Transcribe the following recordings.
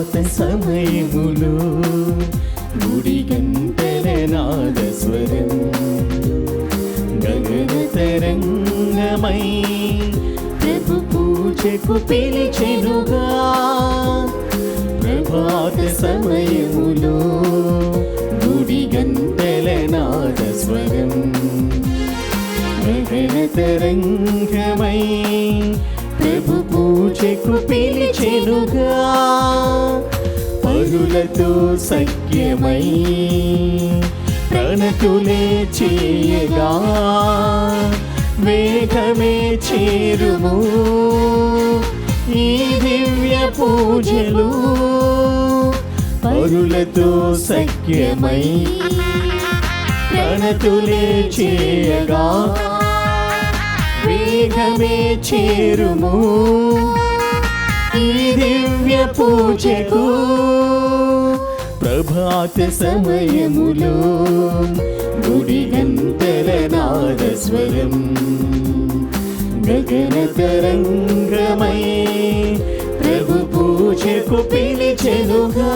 ప్రభాత సమయములో గుడి గంటల నాదస్వరం గగన తరంగమై ప్రభు పూజకు పిలిచెనుగా. ప్రభాత సమయములో గుడి గంటల నాదస్వరం గగన తరంగమై ప్రభు పూజకు పిలిచెనుగా. పరులతో సఖ్యమై ప్రణతులే చేయగా వేగమే చేరుము ఈ దివ్య పూజలు. పరులతో సఖ్యమై ప్రణతులే చేయగా వేగమే చేరుము ఈ దివ్య పూజకు. ప్రభాత సమయములో గుడి గంటల నాదస్వరం గగన తరంగమై ప్రభు పూజకు పిలిచెనుగా.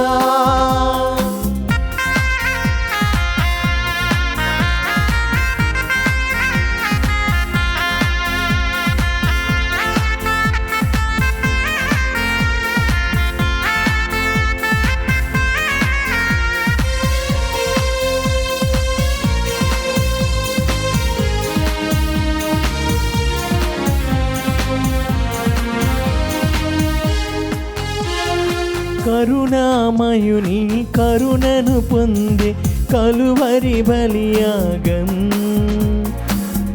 కరుణామయుని కరుణను పొందే కలువరి బలియాగం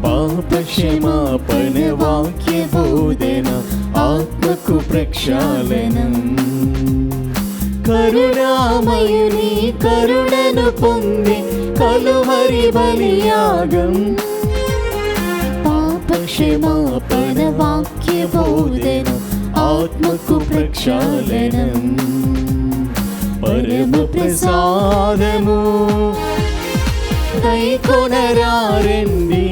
పాప క్షమాపణ వాక్య బోధన ఆత్మకు ప్రక్షాళనం. కరుణామయుని కరుణను పొందే కలువరి బలియాగం పాప క్షమాపణ వాక్య బోధన ఆత్మకు ప్రక్షాళనం. పరమ ప్రసాదము కైకొనరారండి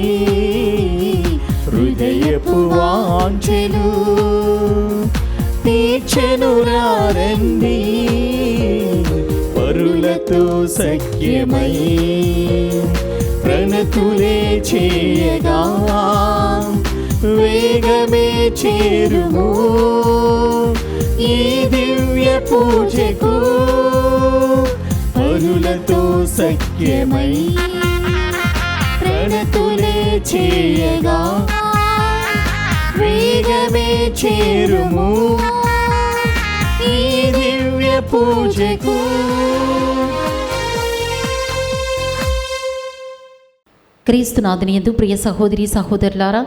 హృదయపు వాంఛలు తీర్చెనురారండి. పరులతో సఖ్యమై ప్రణతులే చేయగా వేగమే చేరుము ఈ దివ్య పూజకు. పరులతో సఖ్యమై ప్రణతులే చేయగా వేగమే చేరుము ఈ దివ్య పూజకు. క్రీస్తునాథుని యందు ప్రియ సహోదరి సహోదరులారా,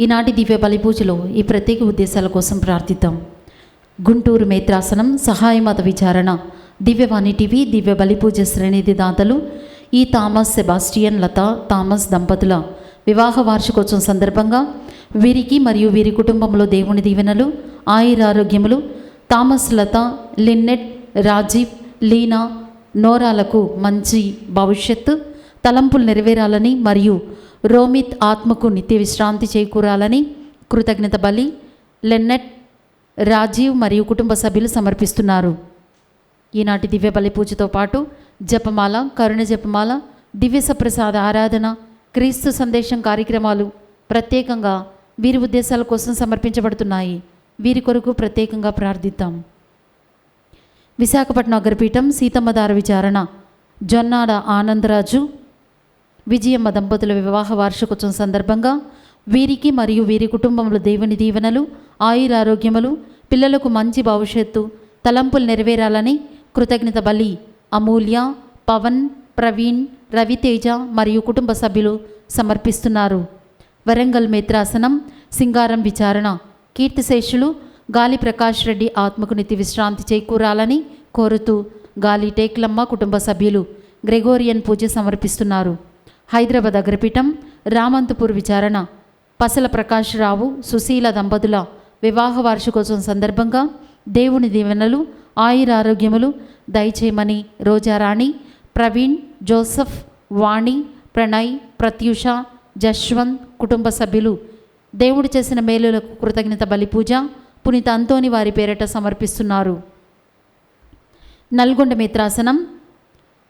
ఈనాటి దివ్య బలి పూజలో ఈ ప్రత్యేక ఉద్దేశాల కోసం ప్రార్థిద్దాం. గుంటూరు మేత్రాసనం సహాయ మత విచారణ దివ్యవాణి టీవీ దివ్య బలి పూజ శ్రేణిధి దాతలు ఈ థామస్ సెబాస్టియన్ లత థామస్ దంపతుల వివాహ వార్షికోత్సవం సందర్భంగా వీరికి మరియు వీరి కుటుంబంలో దేవుని దీవెనలు ఆయురారోగ్యములు, థామస్ లత లిన్నెట్ రాజీవ్ లీనా నోరాలకు మంచి భవిష్యత్తు తలంపులు నెరవేరాలని మరియు రోమిత్ ఆత్మకు నిత్య విశ్రాంతి చేకూరాలని కృతజ్ఞత బలి లెన్నెట్ రాజీవ్ మరియు కుటుంబ సభ్యులు సమర్పిస్తున్నారు. ఈనాటి దివ్య బలి పూజతో పాటు జపమాల, కరుణ జపమాల, దివ్య సప్రసాద ఆరాధన, క్రీస్తు సందేశం కార్యక్రమాలు ప్రత్యేకంగా వీరి ఉద్దేశాల కోసం సమర్పించబడుతున్నాయి. వీరి కొరకు ప్రత్యేకంగా ప్రార్థిద్దాం. విశాఖపట్నం అగ్రపీఠం సీతమ్మదార విచారణ జొన్నాడ ఆనందరాజు విజయమ్మ దంపతుల వివాహ వార్షికోత్సవం సందర్భంగా వీరికి మరియు వీరి కుటుంబంలో దేవుని దీవెనలు ఆయురారోగ్యములు, పిల్లలకు మంచి భవిష్యత్తు తలంపులు నెరవేరాలని కృతజ్ఞత బలి అమూల్య, పవన్, ప్రవీణ్, రవితేజ మరియు కుటుంబ సభ్యులు సమర్పిస్తున్నారు. వరంగల్ మేత్రాసనం సింగారం విచారణ కీర్తిశేషులు గాలి ప్రకాష్ రెడ్డి ఆత్మకు నిత్య విశ్రాంతి చేకూరాలని కోరుతూ గాలి టేక్లమ్మ కుటుంబ సభ్యులు గ్రెగోరియన్ పూజ సమర్పిస్తున్నారు. హైదరాబాద్ అగ్రపీఠం రామంతపూర్ విచారణ పసల ప్రకాష్ రావు సుశీల దంపతుల వివాహ వార్షికోత్సవం సందర్భంగా దేవుని దీవెనలు ఆయురారోగ్యములు దయచేయమని రోజారాణి, ప్రవీణ్, జోసఫ్, వాణి, ప్రణయ్, ప్రత్యూష, జశ్వంత్ కుటుంబ సభ్యులు దేవుడు చేసిన మేలులకు కృతజ్ఞత బలి పూజ పునీత అంతోని వారి పేరిట సమర్పిస్తున్నారు. నల్గొండ మిత్రాసనం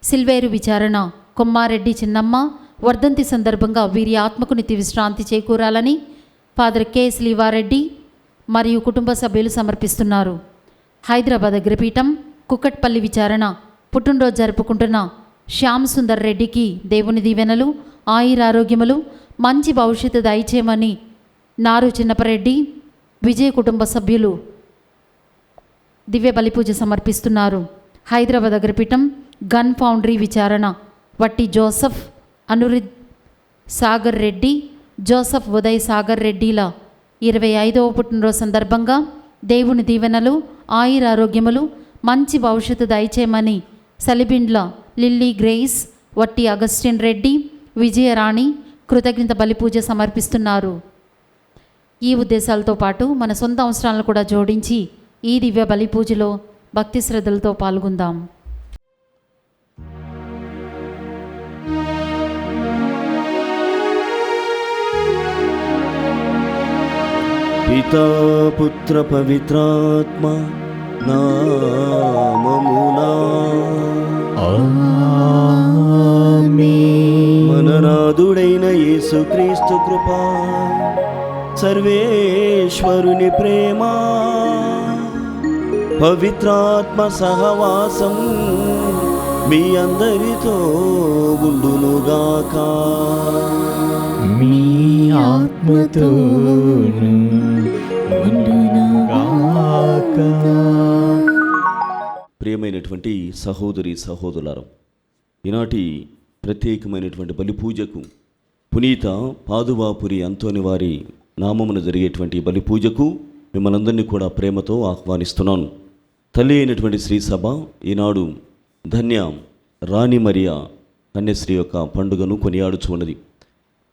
సిల్వేరు విచారణ కొమ్మారెడ్డి చిన్నమ్మ వర్ధంతి సందర్భంగా వీరి ఆత్మకు నిత్య విశ్రాంతి చేకూరాలని ఫాదర్ కె శ్రీవారెడ్డి మరియు కుటుంబ సభ్యులు సమర్పిస్తున్నారు. హైదరాబాద్ అగ్రపీఠం కుక్కట్పల్లి విచారణ పుట్టినరోజు జరుపుకుంటున్న శ్యామ్ సుందర్ రెడ్డికి దేవుని దీవెనలు, ఆయురారోగ్యములు, మంచి భవిష్యత్తు దయచేయమని నారు చిన్నపరెడ్డి, విజయ్ కుటుంబ సభ్యులు దివ్య బలిపూజ సమర్పిస్తున్నారు. హైదరాబాద్ అగ్రపీఠం గన్ ఫౌండరీ విచారణ వట్టి జోసఫ్, అనురిద్ సాగర్ రెడ్డి, జోసఫ్ ఉదయ్ సాగర్ రెడ్డిల 25వ పుట్టినరోజు సందర్భంగా దేవుని దీవెనలు, ఆయురారోగ్యములు, మంచి భవిష్యత్తు దయచేయమని సలిబిండ్ల లిల్లీ గ్రేస్, వట్టి అగస్టిన్ రెడ్డి, విజయరాణి కృతజ్ఞత బలిపూజ సమర్పిస్తున్నారు. ఈ ఉద్దేశాలతో పాటు మన సొంత అవసరాలను కూడా జోడించి ఈ దివ్య బలిపూజలో భక్తి శ్రద్ధలతో పాల్గొందాం. పితా పుత్ర పవిత్రాత్మ నామమునా మననాథుడైన యేసుక్రీస్తు కృపా, సర్వేశ్వరుని ప్రేమ, పవిత్రాత్మ సహవాసం మీ అందరితో ఉండునుగాక. మీ ఆత్మతోను ఉండునుగాక. ప్రియమైనటువంటి సహోదరి సహోదరులారా, ఈనాటి ప్రత్యేకమైనటువంటి బలిపూజకు పునీత పాదువాపురి అంతోని వారి నామమున జరిగేటువంటి బలిపూజకు మిమ్మల్ని అందరినీ కూడా ప్రేమతో ఆహ్వానిస్తున్నాను. తల్లి అయినటువంటి శ్రీ సభ ఈనాడు ధన్య రాణి మరియా కన్యశ్రీ యొక్క పండుగను కొనియాడుచున్నది.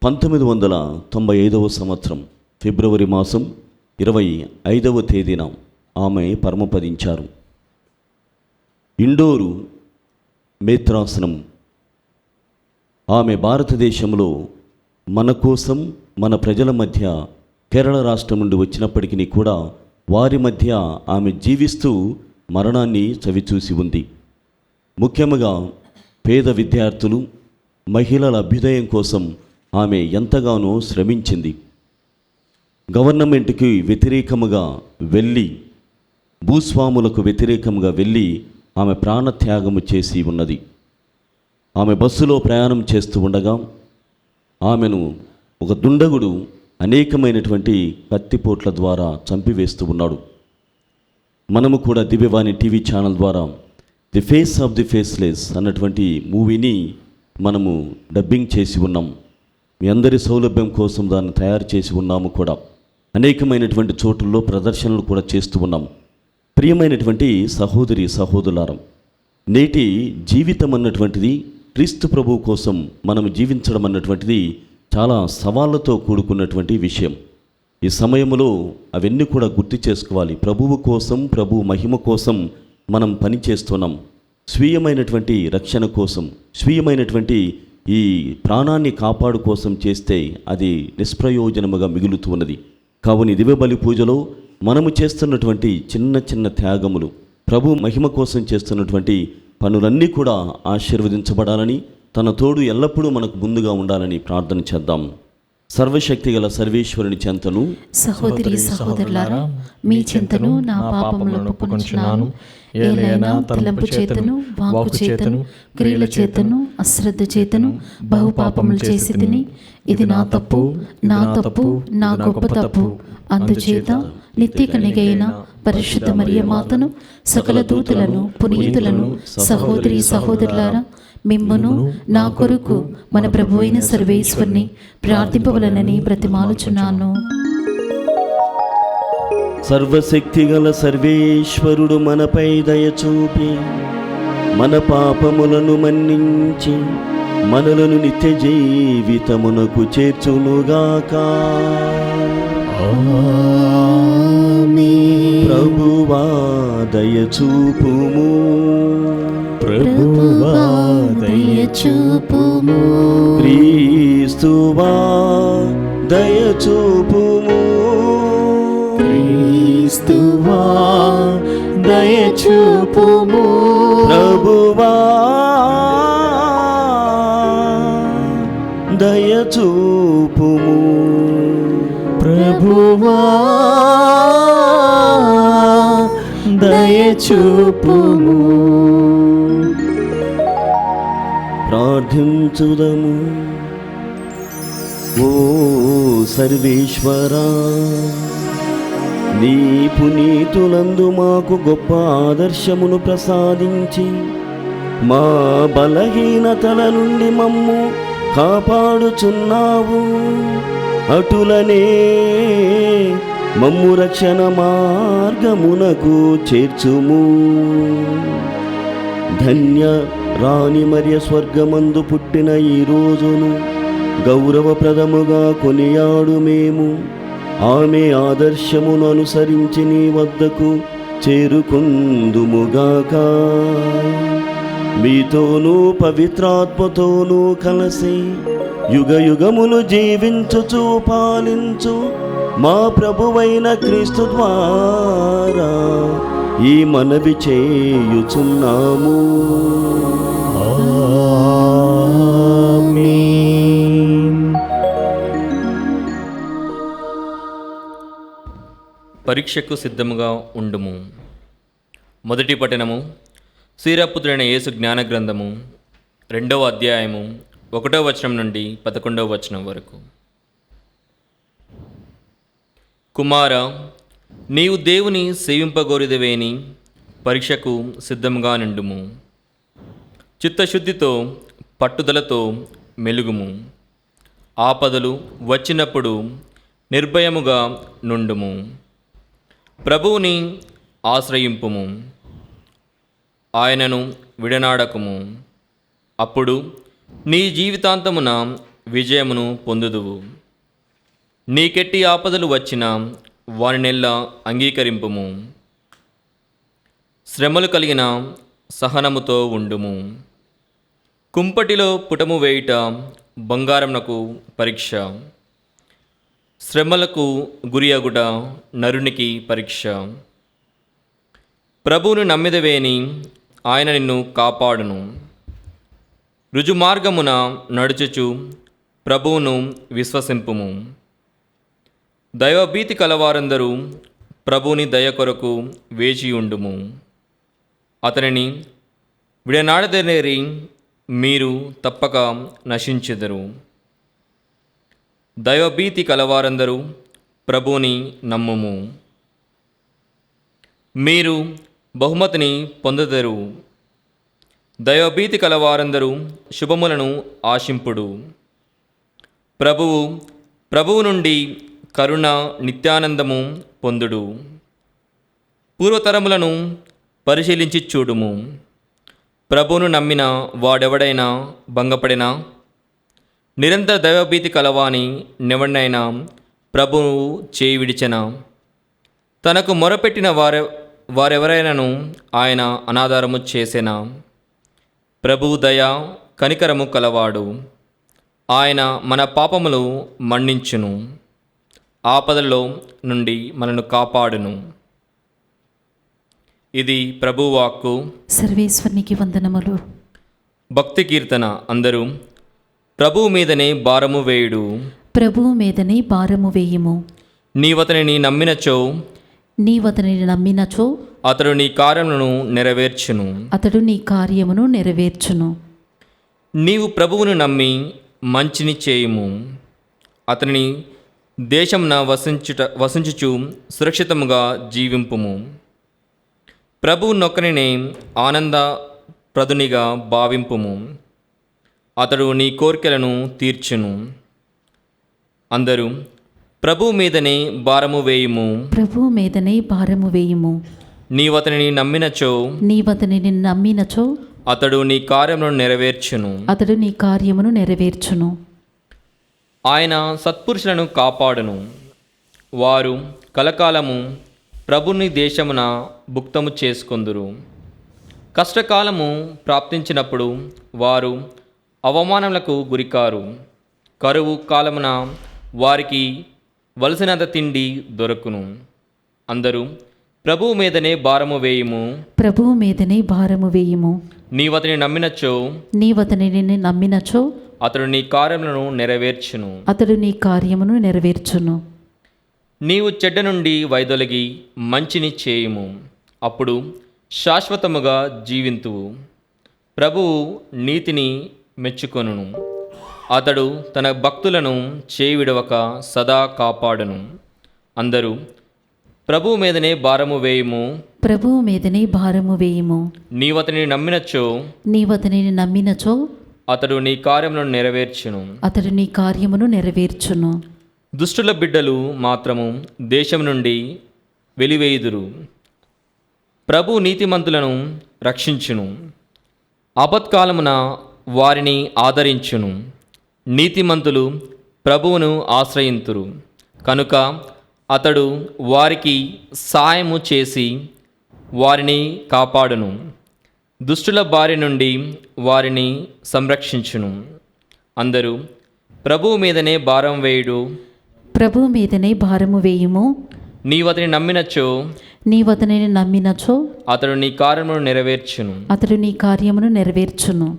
1995వ సంవత్సరం ఫిబ్రవరి మాసం 25వ తేదీన ఆమె పరమపదించారు. ఇండోరు మేత్రాసనం ఆమె భారతదేశంలో మన కోసం మన ప్రజల మధ్య కేరళ రాష్ట్రం నుండి వచ్చినప్పటికీ కూడా వారి మధ్య ఆమె జీవిస్తూ మరణాన్ని చవిచూసి ఉంది. ముఖ్యంగా పేద విద్యార్థులు, మహిళల అభ్యుదయం కోసం ఆమె ఎంతగానో శ్రమించింది. గవర్నమెంట్కి వ్యతిరేకముగా వెళ్ళి, భూస్వాములకు వ్యతిరేకంగా వెళ్ళి ఆమె ప్రాణత్యాగము చేసి ఉన్నది. ఆమె బస్సులో ప్రయాణం చేస్తూ ఉండగా ఆమెను ఒక దుండగుడు అనేకమైనటువంటి కత్తిపోట్ల ద్వారా చంపివేస్తూ ఉన్నాడు. మనము కూడా దివ్యవాణి టీవీ ఛానల్ ద్వారా the face of the faceless అన్నటువంటి మూవీని మనము డబ్బింగ్ చేసి ఉన్నాం. మీ అందరి సౌలభ్యం కోసం దాన్ని తయారు చేసి ఉన్నాము కూడా. అనేకమైనటువంటి చోట్లలో ప్రదర్శనలు కూడా చేస్తూ ఉన్నాం. ప్రియమైనటువంటి సహోదరి సహోదరులారా, నేటి జీవితం అన్నటువంటిది, క్రీస్తు ప్రభువు కోసం మనం జీవించడం అన్నటువంటిది చాలా సవాళ్ళతో కూడుకున్నటువంటి విషయం. ఈ సమయంలో అవన్నీ కూడా గుర్తు చేసుకోవాలి. ప్రభువు కోసం, ప్రభు మహిమ కోసం మనం పని చేస్తున్నాం. స్వీయమైనటువంటి రక్షణ కోసం, స్వీయమైనటువంటి ఈ ప్రాణాన్ని కాపాడు కోసం చేస్తే అది నిష్ప్రయోజనముగా మిగులుతూ ఉన్నది. కావున దివ్య బలి పూజలో మనము చేస్తున్నటువంటి చిన్న చిన్న త్యాగములు, ప్రభు మహిమ కోసం చేస్తున్నటువంటి పనులన్నీ కూడా ఆశీర్వదించబడాలని, తన తోడు ఎల్లప్పుడూ మనకు ముందుగా ఉండాలని ప్రార్థన చేద్దాం. సర్వశక్తి గల సర్వేశ్వరుని చెంతను, సహోదరి సహోదరులారా, మీ చింతను నా పాపములు ఒప్పుకొనుచున్నాను. ఏలైనా తలంపు చేతను, వాక్కు చేతను, క్రియల చేతను, అశ్రద్ధ చేతను బహుపాపములు చేసి తిని, ఇది నా తప్పు, నా తప్పు, నా గొప్ప తప్పు. అందుచేత నిత్య కన్యకైన పరిశుద్ధ మరియ మాతను, సకల దూతలను, పునీతులను, సహోదరి సహోదరులారా, మిమ్మును నా కొరకు మన ప్రభువైన సర్వేశ్వరుని ప్రార్థింపవలనని బ్రతిమాలుచున్నాను. సర్వశక్తి గల సర్వేశ్వరుడు మనపై దయచూపి మన పాపములను మన్నించి మనలను నిత్య జీవితమునకు చేర్చునుగాక. ప్రభువా దయచూపుము, ప్రభువా దయచూపుము, క్రీస్తువా దయచూపుము, క్రీస్తువా దయచూపుము, చూపుము. ప్రభువా దయచూపుము. ప్రార్థించుదము. ఓ సర్వేశ్వరా, నీ పునీతులందు మాకు గొప్ప ఆదర్శమును ప్రసాదించి మా బలహీనతల నుండి మమ్ము కాపాడుచున్నావు. అటులనే మమ్ము రక్షణ మార్గమునకు చేర్చుము. ధన్య రాణి మరియ స్వర్గమందు పుట్టిన ఈ రోజును గౌరవప్రదముగా కొనియాడు మేము. ఆమె ఆదర్శమును అనుసరించి నీ వద్దకు చేరుకుందుముగాక. మీతోనూ పవిత్రాత్మతోనూ కలిసి యుగ యుగములు జీవించుచు పాలించు మా ప్రభువైన క్రీస్తు ద్వారా ఈ మనవి చేయుచున్నాము. ఆమేన్. పరీక్షకు సిద్ధముగా ఉండుము. మొదటి పఠనము శ్రీరాపుత్రుడైన యేసు జ్ఞాన గ్రంథము 2వ అధ్యాయము 1వ వచనం నుండి 11వ వచనం వరకు. కుమార, నీవు దేవుని సేవింపగోరిదవేని పరీక్షకు సిద్ధముగా నుండుము. చిత్తశుద్ధితో పట్టుదలతో మెలుగుము. ఆపదలు వచ్చినప్పుడు నిర్భయముగా నుండుము. ప్రభువుని ఆశ్రయింపుము, ఆయనను విడనాడకుము. అప్పుడు నీ జీవితాంతమున విజయమును పొందుదువు. నీకెట్టి ఆపదలు వచ్చినా వానినెల్లా అంగీకరింపుము. శ్రమలు కలిగిన సహనముతో ఉండుము. కుంపటిలో పుటము వేయుట బంగారమునకు పరీక్ష. శ్రమలకు గురియగుట నరునికి పరీక్ష. ప్రభువును నమ్మిదవేని ఆయన నిన్ను కాపాడును. రుజుమార్గమున నడుచుచు ప్రభువును విశ్వసింపుము. దైవభీతి కలవారందరూ ప్రభువుని దయ కొరకు వేచియుండుము. అతనిని విడనాడదనేరి మీరు తప్పక నశించెదరు. దైవభీతి కలవారందరూ ప్రభువుని నమ్ముము. మీరు బహుమతిని పొందెదరు. దైవభీతి కలవారందరూ శుభములను ఆశింపుడు. ప్రభువు నుండి కరుణ నిత్యానందము పొందుడు. పూర్వతరములను పరిశీలించి చూడుము. ప్రభువును నమ్మిన వాడెవడైనా భంగపడినా, నిరంతర దైవభీతి కలవాని నెవడినైనా ప్రభువు చేయి విడిచెనా, తనకు మొరపెట్టిన వారెవరైనాను ఆయన అనాధారము చేసెనా. ప్రభువు దయ కనికరము కలవాడు. ఆయన మన పాపములు మన్నించును. ఆపదల్లో నుండి మనను కాపాడును. ఇది ప్రభువాక్కు. సర్వేశ్వరునికి వందనములు. భక్తి కీర్తన. అందరూ ప్రభువు మీదనే భారము వేయుడు. ప్రభువు మీదనే భారము వేయుము. నీవతనిని నమ్మినచో నీవతనిని నమ్మినచో అతడు నీ కార్యములను నెరవేర్చును. అతడు నీ కార్యమును నెరవేర్చును. నీవు ప్రభువును నమ్మి మంచిని చేయుము. అతని దేశమున వసించుచు సురక్షితముగా జీవింపుము. ప్రభువు నొక్కనినే ఆనందప్రదునిగా భావింపుము. అతడు నీ కోరికలను తీర్చును. అందరూ ప్రభువు మీదనే భారము వేయుము. ప్రభువు మీదనే భారము వేయుము. నీవతనిని నమ్మినచో నీవతనిని నమ్మినచో అతడు నీ కార్యములను నెరవేర్చును. అతడు నీ కార్యమును నెరవేర్చును. ఆయన సత్పురుషులను కాపాడును. వారు కలకాలము ప్రభుని దేశమున భుక్తము చేసుకొందురు. కష్టకాలము ప్రాప్తించినప్పుడు వారు అవమానములకు గురికారు. కరువు కాలమున వారికి వలసినంత తిండి దొరకును. అందరూ ప్రభువు మీదనే భారము వేయుము. ప్రభువు మీదనే భారము వేయుము. నీవతని నమ్మినచో నీవతనిని నమ్మినచో అతడు నీ కార్యములను నెరవేర్చును. అతడు నీ కార్యమును నెరవేర్చును. నీవు చెడ్డ నుండి వైదొలగి మంచిని చేయుము, అప్పుడు శాశ్వతముగా జీవింతువు. ప్రభువు నీతిని మెచ్చుకొనును, అతడు తన భక్తులను చేవిడవక సదా కాపాడును. అందరూ ప్రభువు మీదనే భారము వేయుము. ప్రభువు మీదనే భారము వేయుము. నీవతనిని నమ్మినచో నీవతనిని నమ్మినచో అతడు నీ కార్యములను నెరవేర్చును. అతడు నీ కార్యమును నెరవేర్చును. దుష్టుల బిడ్డలు మాత్రము దేశం నుండి వెలివేయుదురు. ప్రభు నీతిమంతులను రక్షించును, ఆపత్కాలమున వారిని ఆదరించును. నీతిమంతులు ప్రభువును ఆశ్రయింతురు కనుక అతడు వారికి సాయము చేసి వారిని కాపాడును. దుష్టుల బారి నుండి వారిని సంరక్షించును. అందరూ ప్రభువు మీదనే భారం వేయుడు. ప్రభువు మీదనే భారము వేయుము. నీవతని నమ్మినచో నీవతనిని నమ్మినచో అతడు నీ కార్యమును నెరవేర్చును. అతడు నీ కార్యమును నెరవేర్చును.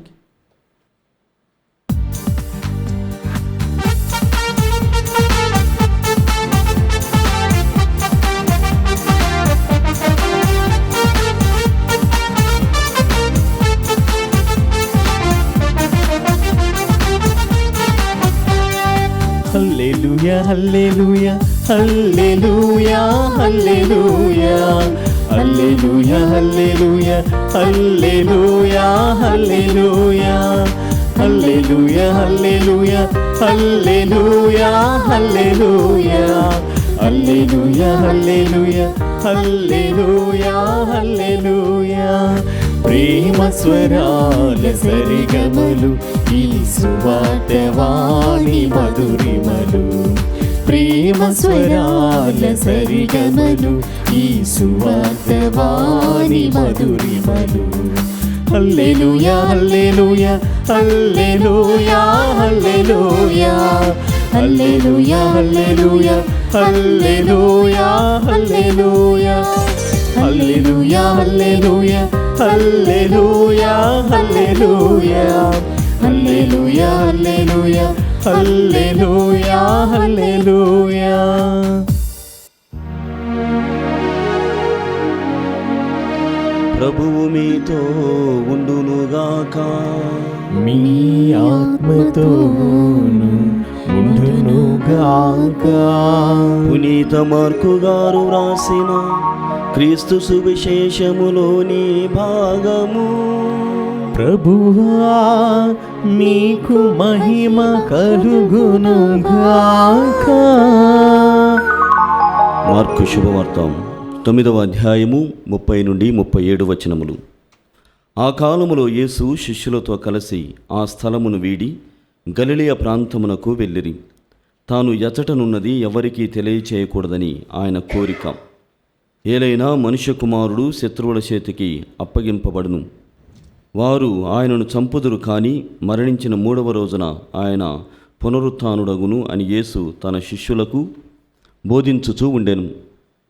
హల్లెలూయా హల్లెలూయా హల్లెలూయా హల్లెలూయా హల్లెలూయా హల్లెలూయా హల్లెలూయా హల్లెలూయా హల్లెలూయా హల్లెలూయా హల్లెలూయా హల్లెలూయా హల్లెలూయా హల్లెలూయా హల్లెలూయా హల్లెలూయా. ప్రేమ స్వరాల సరిగమలు ఈ సువార్తవాణి మధురిమలు. ప్రేమ స్వరాల సరిగమలు ఈ సువార్తవాణి మధురిమలు. హల్లెలూయా హల్లెలూయా హల్లెలూయా హల్లెలూయా హల్లెలూయా హల్లెలూయా హల్లెలూయా హల్లెలూయా హల్లెలూయా హల్లెలూయా హల్లెలూయా హల్లెలూయా హల్లెలూయా హల్లెలూయా హల్లెలూయా హల్లెలూయా. ప్రభువు మీతో ఉండునుగాక. మీ ఆత్మతోను ఉండునుగాక. పునీత మార్కు గారు రాసిన క్రీస్తు సువిశేషములోని భాగము. ప్రభువా మీకు మహిమ కలుగునుగాక. మార్కు శుభవార్తం 9వ అధ్యాయము 30 నుండి 37 వచనములు. ఆ కాలములో యేసు శిష్యులతో కలిసి ఆ స్థలమును వీడి గలిలయ ప్రాంతమునకు వెళ్ళిరి. తాను ఎచటనున్నది ఎవరికీ తెలియచేయకూడదని ఆయన కోరిక. ఏలైనా మనుష్య కుమారుడు శత్రువుల చేతికి అప్పగింపబడును, వారు ఆయనను చంపుదురు, కానీ మరణించిన 3వ రోజున ఆయన పునరుత్థానుడగును అని యేసు తన శిష్యులకు బోధించుచూ ఉండెను.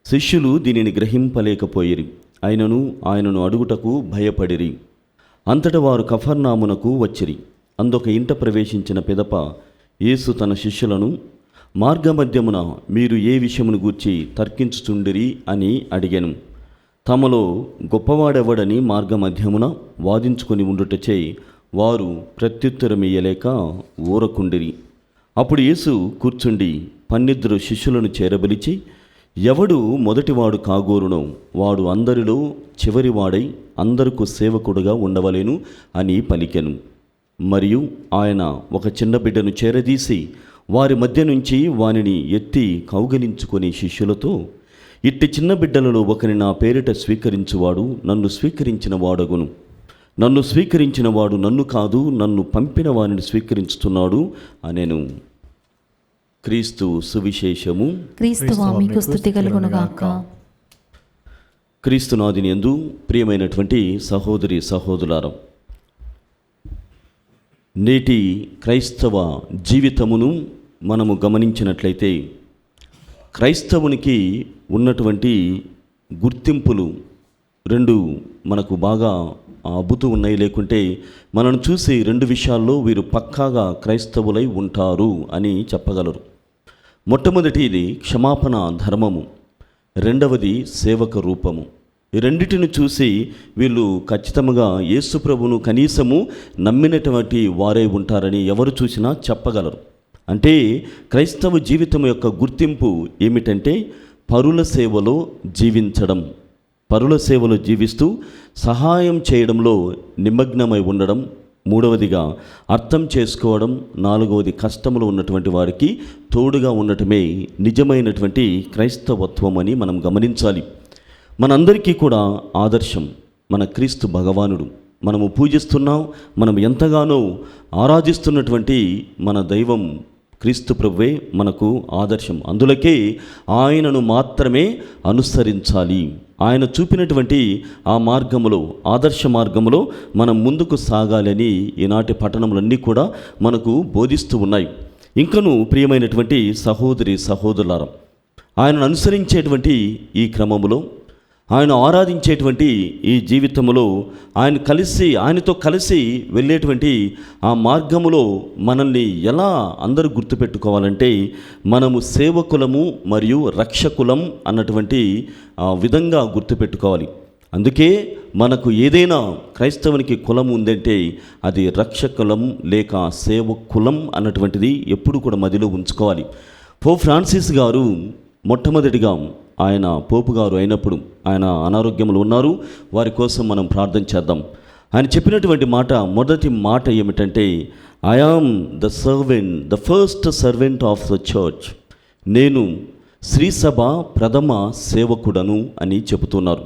శిష్యులు దీనిని గ్రహింపలేకపోయిరి, అయినను ఆయనను అడుగుటకు భయపడిరి. అంతట వారు కఫర్నామునకు వచ్చిరి. అందొక ఇంట ప్రవేశించిన పిదప యేసు తన శిష్యులను, మార్గమధ్యమున మీరు ఏ విషయమును గూర్చి తర్కించుచుండిరి అని అడిగాను. తమలో గొప్పవాడెవడని మార్గమధ్యమున వాదించుకొని ఉండుటచే వారు ప్రత్యుత్తరమియ్యలేక ఊరకుండిరి. అప్పుడు యేసు కూర్చుండి 12 శిష్యులను చేరబలిచి, ఎవడు మొదటివాడు కాగోరునో వాడు అందరిలో చివరివాడై అందరకు సేవకుడుగా ఉండవలెను అని పలికెను. మరియు ఆయన ఒక చిన్న బిడ్డను చేరదీసి వారి మధ్య నుంచి వానిని ఎత్తి కౌగలించుకొని శిష్యులతో, ఇట్టి చిన్న బిడ్డలలో ఒకని నా పేరిట స్వీకరించువాడు నన్ను స్వీకరించిన వాడగును. నన్ను స్వీకరించిన వాడు నన్ను కాదు, నన్ను పంపిన వారిని స్వీకరించుతున్నాడు అనెను. క్రీస్తు సువిశేషము. క్రీస్తువా మీకు స్తుతి కలుగునుగాక. క్రీస్తునాథుని యందు ప్రియమైనటువంటి సహోదరి సహోదరులారా, నేటి క్రైస్తవ జీవితమును మనము గమనించినట్లయితే క్రైస్తవునికి ఉన్నటువంటి గుర్తింపులు 2 మనకు బాగా అబ్బుతూ ఉన్నాయి. లేకుంటే మనల్ని చూసి 2 విషయాల్లో వీరు పక్కాగా క్రైస్తవులై ఉంటారు అని చెప్పగలరు. మొట్టమొదటిది క్షమాపణ ధర్మము, రెండవది సేవక రూపము. ఈ రెండిటిని చూసి వీళ్ళు ఖచ్చితంగా యేసు ప్రభువును కనీసము నమ్మినటువంటి వారే ఉంటారని ఎవరు చూసినా చెప్పగలరు. అంటే క్రైస్తవ జీవితం యొక్క గుర్తింపు ఏమిటంటే పరుల సేవలో జీవించడం, పరుల సేవలో జీవిస్తూ సహాయం చేయడంలో నిమగ్నమై ఉండడం, మూడవదిగా అర్థం చేసుకోవడం, నాలుగవది కష్టంలో ఉన్నటువంటి వారికి తోడుగా ఉండటమే నిజమైనటువంటి క్రైస్తవత్వం అని మనం గమనించాలి. మనందరికీ కూడా ఆదర్శం మన క్రీస్తు భగవానుడు. మనము పూజిస్తున్నాం, మనం ఎంతగానో ఆరాధిస్తున్నటువంటి మన దైవం క్రీస్తు ప్రభువే మనకు ఆదర్శం. అందులకే ఆయనను మాత్రమే అనుసరించాలి. ఆయన చూపినటువంటి ఆ మార్గములో, ఆదర్శ మార్గములో మనం ముందుకు సాగాలని ఈనాటి పట్టణములన్నీ కూడా మనకు బోధిస్తూ ఉన్నాయి. ఇంకను ప్రియమైనటువంటి సహోదరి సహోదరులారా, ఆయనను అనుసరించేటువంటి ఈ క్రమములో, ఆయన ఆరాధించేటువంటి ఈ జీవితంలో, ఆయనతో కలిసి వెళ్ళేటువంటి ఆ మార్గములో మనల్ని ఎలా అందరూ గుర్తుపెట్టుకోవాలంటే మనము సేవకులము మరియు రక్షకులం అన్నటువంటి విధంగా గుర్తుపెట్టుకోవాలి. అందుకే మనకు ఏదైనా క్రైస్తవునికి కులం ఉందంటే అది రక్షకులం లేక సేవకులం అన్నటువంటిది ఎప్పుడు కూడా మదిలో ఉంచుకోవాలి. పోప్ ఫ్రాన్సిస్ గారు మొట్టమొదటిగా ఆయన పోపు గారు అయినప్పుడు ఆయన అనారోగ్యంలో ఉన్నారు. వారి కోసం మనం ప్రార్థన చేద్దాం. ఆయన చెప్పినటువంటి మొదటి మాట ఏమిటంటే, I am the first servant of the church. నేను శ్రీసభ ప్రథమ సేవకుడను అని చెబుతున్నారు.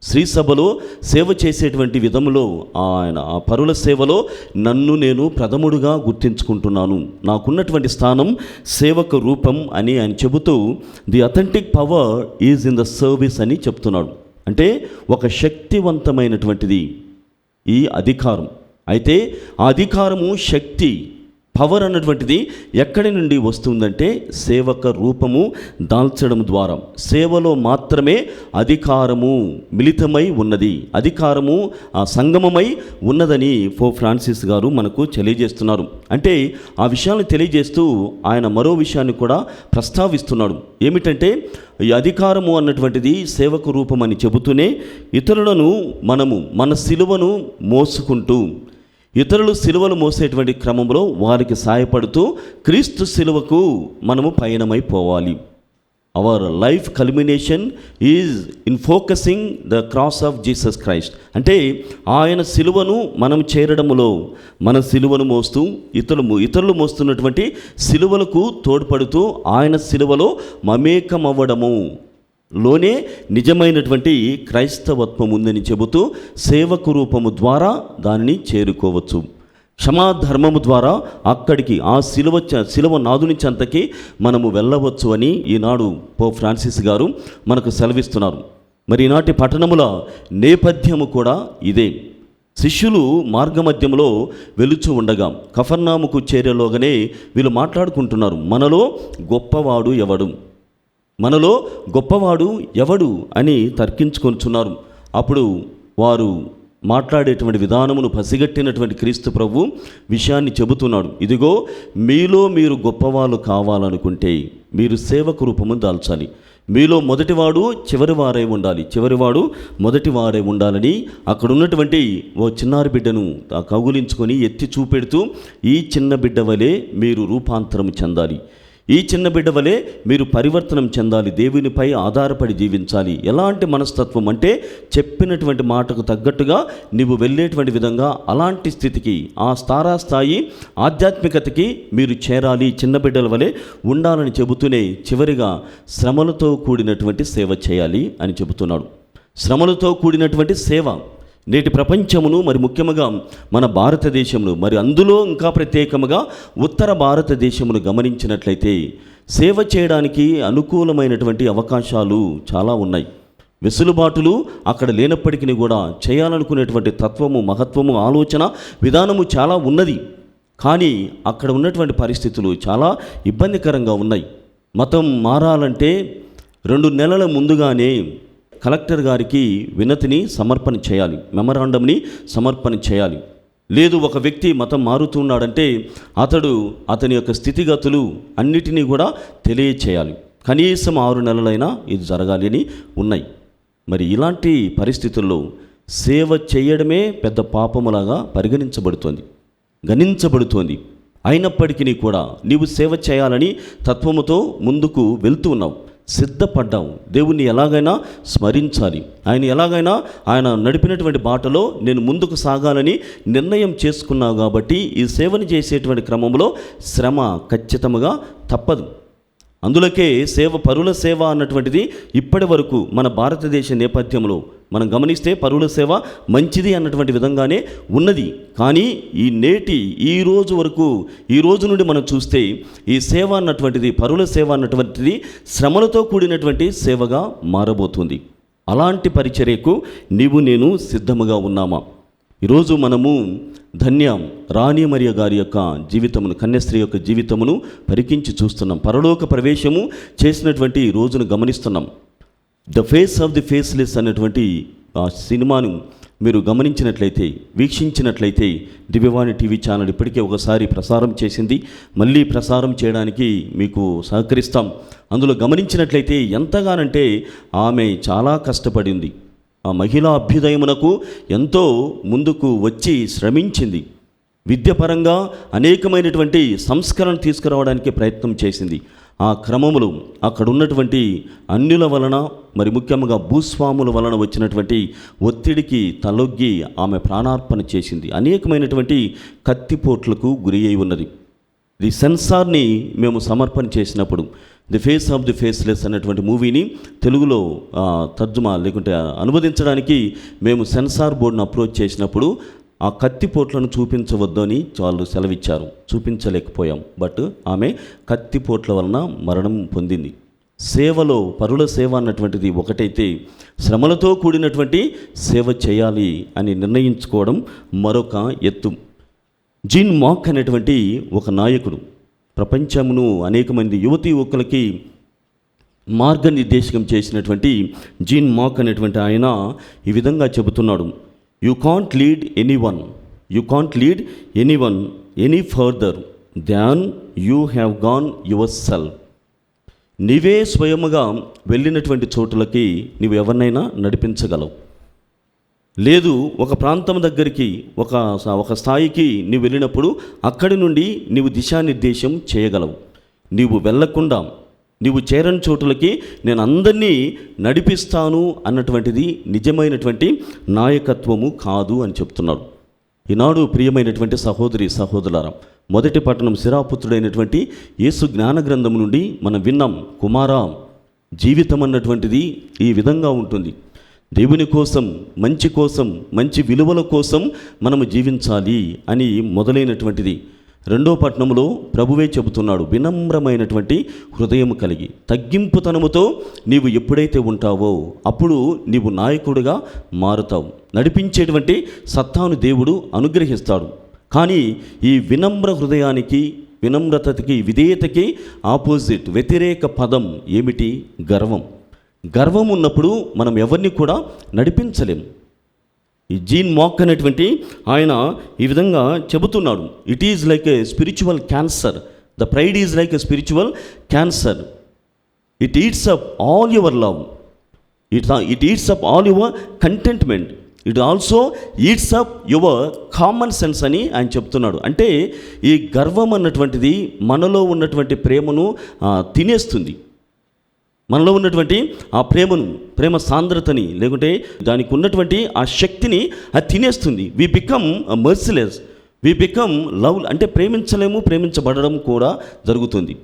శ్రీసభలో సేవ చేసేటువంటి విధములో ఆయన ఆ పరుల సేవలో నన్ను నేను ప్రథముడుగా గుర్తించుకుంటున్నాను. నాకున్నటువంటి స్థానం సేవక రూపం అని ఆయన చెబుతూ the authentic power is in the service అని చెప్తున్నాడు. అంటే ఒక శక్తివంతమైనటువంటిది ఈ అధికారం. అయితే ఆ అధికారము, శక్తి, పవర్ అన్నటువంటిది ఎక్కడి నుండి వస్తుందంటే సేవక రూపము దాల్చడం ద్వారా. సేవలో మాత్రమే అధికారము మిళితమై ఉన్నది, అధికారము ఆ సంగమమై ఉన్నదని పోప్ ఫ్రాన్సిస్ గారు మనకు తెలియజేస్తున్నారు. అంటే ఆ విషయాన్ని తెలియజేస్తూ ఆయన మరో విషయాన్ని కూడా ప్రస్తావిస్తున్నాడు. ఏమిటంటే ఈ అధికారము అన్నటువంటిది సేవక రూపం అని చెబుతూనే ఇతరులను మన సిలువను మోసుకుంటూ, ఇతరులు సిలువలు మోసేటువంటి క్రమంలో వారికి సహాయపడుతూ క్రీస్తు సిలువకు మనము పయనమైపోవాలి. Our life culmination is in focusing the cross of Jesus Christ. అంటే ఆయన సిలువను మనం చేరడములో, మన సిలువను మోస్తూ ఇతరులు మోస్తున్నటువంటి సిలువలకు తోడ్పడుతూ ఆయన సిలువలో మమేకమవ్వడము లోనే నిజమైనటువంటి క్రైస్తవత్వం ఉందని చెబుతూ సేవకు రూపము ద్వారా దానిని చేరుకోవచ్చు. క్షమాధర్మము ద్వారా అక్కడికి ఆ సిలువ నాదుని చెంతకి మనము వెళ్ళవచ్చు అని ఈనాడు పోప్ ఫ్రాన్సిస్ గారు మనకు సెలవిస్తున్నారు. మరి ఈనాటి పట్టణముల నేపథ్యము కూడా ఇదే. శిష్యులు మార్గమధ్యంలో వెలుచు ఉండగా కఫర్నాముకు చేరేలోగానే వీళ్ళు మాట్లాడుకుంటున్నారు, మనలో గొప్పవాడు ఎవడు అని తర్కించుకొనుచున్నారు. అప్పుడు వారు మాట్లాడేటువంటి విధానమును పసిగట్టినటువంటి క్రీస్తు ప్రభు విషయాన్ని చెబుతున్నాడు. ఇదిగో, మీలో మీరు గొప్పవాళ్ళు కావాలనుకుంటే మీరు సేవక రూపము దాల్చాలి. మీలో మొదటివాడు చివరివారై ఉండాలి, చివరివాడు మొదటివారై ఉండాలని అక్కడ ఉన్నటువంటి ఓ చిన్నారి బిడ్డను కౌగులించుకొని ఎత్తి చూపెడుతూ, ఈ చిన్న బిడ్డ వలె మీరు రూపాంతరం చెందాలి, ఈ చిన్న బిడ్డ వలె మీరు పరివర్తనం చెందాలి, దేవునిపై ఆధారపడి జీవించాలి. ఎలాంటి మనస్తత్వం అంటే చెప్పినటువంటి మాటకు తగ్గట్టుగా నీవు వెళ్ళేటువంటి విధంగా అలాంటి స్థితికి, ఆ స్థాయి ఆధ్యాత్మికతకి మీరు చేరాలి, చిన్న బిడ్డల వలె ఉండాలని చెబుతూనే చివరిగా శ్రమలతో కూడినటువంటి సేవ చేయాలి అని చెబుతున్నాడు. శ్రమలతో కూడినటువంటి సేవ నేటి ప్రపంచమును, మరి ముఖ్యంగా మన భారతదేశమును, మరి అందులో ఇంకా ప్రత్యేకముగా ఉత్తర భారతదేశమును గమనించినట్లయితే సేవ చేయడానికి అనుకూలమైనటువంటి అవకాశాలు చాలా ఉన్నాయి. వెసులుబాటులు అక్కడ లేనప్పటికీ కూడా చేయాలనుకునేటువంటి తత్వము, మహత్వము, ఆలోచన విధానము చాలా ఉన్నది. కానీ అక్కడ ఉన్నటువంటి పరిస్థితులు చాలా ఇబ్బందికరంగా ఉన్నాయి. మతం మారాలంటే 2 నెలల ముందుగానే కలెక్టర్ గారికి వినతిని సమర్పణ చేయాలి, మెమరాండంని సమర్పణ చేయాలి. లేదు ఒక వ్యక్తి మతం మారుతున్నాడంటే అతని యొక్క స్థితిగతులు అన్నిటినీ కూడా తెలియచేయాలి. కనీసం 6 నెలలైనా ఇది జరగాలి అని ఉన్నాయి. మరి ఇలాంటి పరిస్థితుల్లో సేవ చేయడమే పెద్ద పాపములాగా పరిగణించబడుతోంది, గణించబడుతోంది. అయినప్పటికీ కూడా నీవు సేవ చేయాలని తత్వముతో ముందుకు వెళ్తూ ఉన్నావు, సిద్ధపడ్డావు. దేవుణ్ణి ఎలాగైనా స్మరించాలి, ఆయన నడిపినటువంటి బాటలో నేను ముందుకు సాగాలని నిర్ణయం చేసుకున్నావు. కాబట్టి ఈ సేవను చేసేటువంటి క్రమంలో శ్రమ ఖచ్చితంగా తప్పదు. అందులోకే పరుల సేవ అన్నటువంటిది ఇప్పటి వరకు మన భారతదేశ నేపథ్యంలో మనం గమనిస్తే పరుల సేవ మంచిది అన్నటువంటి విధంగానే ఉన్నది. కానీ ఈ రోజు నుండి మనం చూస్తే ఈ సేవ అన్నటువంటిది, పరుల సేవ అన్నటువంటిది శ్రమలతో కూడినటువంటి సేవగా మారబోతుంది. అలాంటి పరిచర్యకు నీవు నేను సిద్ధముగా ఉన్నామా? ఈరోజు మనము రాణి మరియ గారి యొక్క జీవితమును, కన్యస్త్రీ యొక్క జీవితమును పరికించి చూస్తున్నాం. పరలోక ప్రవేశము చేసినటువంటి రోజును గమనిస్తున్నాం. The Face of the Faceless అనేటువంటి ఆ సినిమాను మీరు గమనించినట్లయితే, వీక్షించినట్లయితే, దివ్యవాణి టీవీ ఛానల్ ఇప్పటికే ఒకసారి ప్రసారం చేసింది, మళ్ళీ ప్రసారం చేయడానికి మీకు సహకరిస్తాం. అందులో గమనించినట్లయితే ఎంతగానంటే ఆమె చాలా కష్టపడింది. ఆ మహిళా అభ్యుదయమునకు ఎంతో ముందుకు వచ్చి శ్రమించింది. విద్యపరంగా అనేకమైనటువంటి సంస్కరణ తీసుకురావడానికి ప్రయత్నం చేసింది. ఆ క్రమములు అక్కడ ఉన్నటువంటి అన్యుల వలన, మరి ముఖ్యంగా భూస్వాముల వలన వచ్చినటువంటి ఒత్తిడికి తలొగ్గి ఆమె ప్రాణార్పణ చేసింది. అనేకమైనటువంటి కత్తిపోట్లకు గురి అయి ఉన్నది. ది సెన్సార్ని మేము సమర్పణ చేసినప్పుడు, the face of the Faceless అనేటువంటి మూవీని తెలుగులో తర్జుమా లేకుంటే అనువదించడానికి మేము సెన్సార్ బోర్డును అప్రోచ్ చేసినప్పుడు ఆ కత్తిపోట్లను చూపించవద్దని వాళ్ళు సెలవిచ్చారు. చూపించలేకపోయాం. బట్ ఆమె కత్తిపోట్ల వలన మరణం పొందింది. సేవలో పరుల సేవ అన్నటువంటిది ఒకటైతే, శ్రమలతో కూడినటువంటి సేవ చేయాలి అని నిర్ణయించుకోవడం మరొక ఎత్తు. జీన్ మాక్ అనేటువంటి ఒక నాయకుడు ప్రపంచమును అనేక మంది యువతీ యువకులకి మార్గనిర్దేశకం చేసినటువంటి జీన్ మాక్ అనేటువంటి ఆయన ఈ విధంగా చెబుతున్నాడు: you can't lead anyone any further than you have gone your self. నీవే స్వయముగా వెళ్ళినటువంటి చోటులకి నీవు ఎవరినైనా నడిపించగలవు. లేదు, ఒక ప్రాంతం దగ్గరికి, ఒక స్థాయికి నీవు వెళ్ళినప్పుడు అక్కడి నుండి నీవు దిశానిర్దేశం చేయగలవు. నీవు వెళ్ళకుండా నీవు చేరని చోటులకి నేను అందరినీ నడిపిస్తాను అన్నటువంటిది నిజమైనటువంటి నాయకత్వము కాదు అని చెప్తున్నాడు. ఈనాడు ప్రియమైనటువంటి సహోదరి సహోదరులారా, మొదటి పట్టణం శిరాపుత్రుడైనటువంటి యేసు జ్ఞాన గ్రంథం నుండి మనం విన్నాం, కుమారా, జీవితం అన్నటువంటిది ఈ విధంగా ఉంటుంది. దేవుని కోసం, మంచి విలువల కోసం మనము జీవించాలి అని మొదలైనటువంటిది. రెండో పట్టణంలో ప్రభువే చెబుతున్నాడు, వినమ్రమైనటువంటి హృదయం కలిగి తగ్గింపుతనముతో నీవు ఎప్పుడైతే ఉంటావో అప్పుడు నీవు నాయకుడిగా మారుతావు. నడిపించేటువంటి సత్తాను దేవుడు అనుగ్రహిస్తాడు. కానీ ఈ వినమ్ర హృదయానికి, వినమ్రతకి, విధేయతకి ఆపోజిట్, వ్యతిరేక పదం ఏమిటి? గర్వం. గర్వం ఉన్నప్పుడు మనం ఎవరిని కూడా నడిపించలేం. ఈ జీన్ మాక్ అనేటువంటి ఆయన ఈ విధంగా చెబుతున్నాడు, it is like a spiritual cancer. The pride is like a spiritual cancer. It eats up all your love, it eats up all your contentment, it also eats up your common sense అని ఆయన చెప్తున్నాడు. అంటే ఈ గర్వం అన్నటువంటిది మనలో ఉన్నటువంటి ప్రేమను తినేస్తుంది. మనలో ఉన్నటువంటి ఆ ప్రేమ సాంద్రతని, లేకుంటే దానికి ఉన్నటువంటి ఆ శక్తిని అది తినేస్తుంది. We become merciless, we become love. అంటే ప్రేమించబడడం కూడా జరుగుతుంది.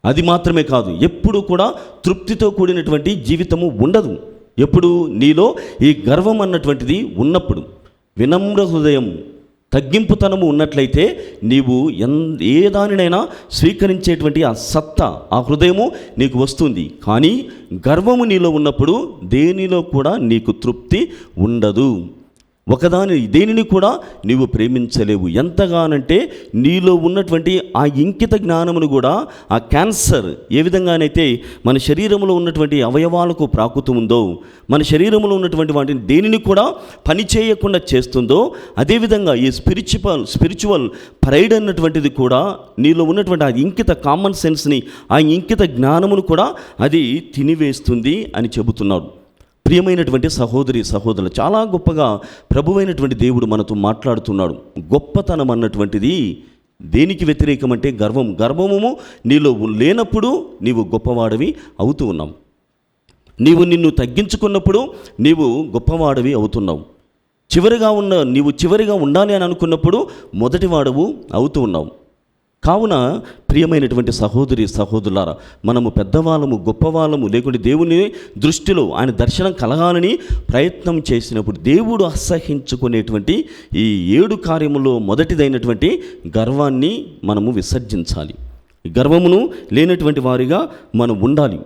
అది మాత్రమే కాదు, ఎప్పుడు కూడా తృప్తితో కూడినటువంటి జీవితము ఉండదు. ఎప్పుడు నీలో ఈ గర్వం అన్నటువంటిది ఉన్నప్పుడు, వినమ్ర హృదయం, తగ్గింపుతనము ఉన్నట్లయితే నీవు ఏ దానినైనా స్వీకరించేటువంటి ఆ సత్తా, ఆ హృదయము నీకు వస్తుంది. కానీ గర్వము నీలో ఉన్నప్పుడు దేనిలో కూడా నీకు తృప్తి ఉండదు. దేనిని కూడా నీవు ప్రేమించలేవు. ఎంతగానంటే నీలో ఉన్నటువంటి ఆ ఇంకిత జ్ఞానమును కూడా, ఆ క్యాన్సర్ ఏ విధంగానైతే మన శరీరంలో ఉన్నటువంటి అవయవాలకు ప్రాకుతుందో, మన శరీరంలో ఉన్నటువంటి వాటిని దేనిని కూడా పని చేయకుండా చేస్తుందో, అదేవిధంగా ఈ స్పిరిచువల్ ప్రైడ్ అన్నటువంటిది కూడా నీలో ఉన్నటువంటి ఆ ఇంకిత కామన్ సెన్స్ని, ఆ ఇంకిత జ్ఞానమును కూడా అది తినివేస్తుంది అని చెబుతున్నారు. ప్రియమైనటువంటి సహోదరి సహోదరులు, చాలా గొప్పగా ప్రభువైనటువంటి దేవుడు మనతో మాట్లాడుతున్నాడు. గొప్పతనం అన్నటువంటిది దేనికి వ్యతిరేకం అంటే గర్వము నీలో లేనప్పుడు నీవు గొప్పవాడివి అవుతూ ఉన్నావు. నిన్ను తగ్గించుకున్నప్పుడు నీవు గొప్పవాడివి అవుతున్నావు. నీవు చివరిగా ఉండాలి అని అనుకున్నప్పుడు మొదటివాడవు అవుతూ ఉన్నావు. కావున ప్రియమైనటువంటి సహోదరి సహోదరులారా, మనము పెద్దవాళ్ళము, గొప్పవాళ్ళము, లేకుంటే దేవుని దృష్టిలో ఆయన దర్శనం కలగాలని ప్రయత్నం చేసినప్పుడు దేవుడు అసహించుకునేటువంటి ఈ 7 కార్యములో మొదటిదైనటువంటి గర్వాన్ని మనము విసర్జించాలి. గర్వమును లేనటువంటి వారిగా మనం ఉండాలి.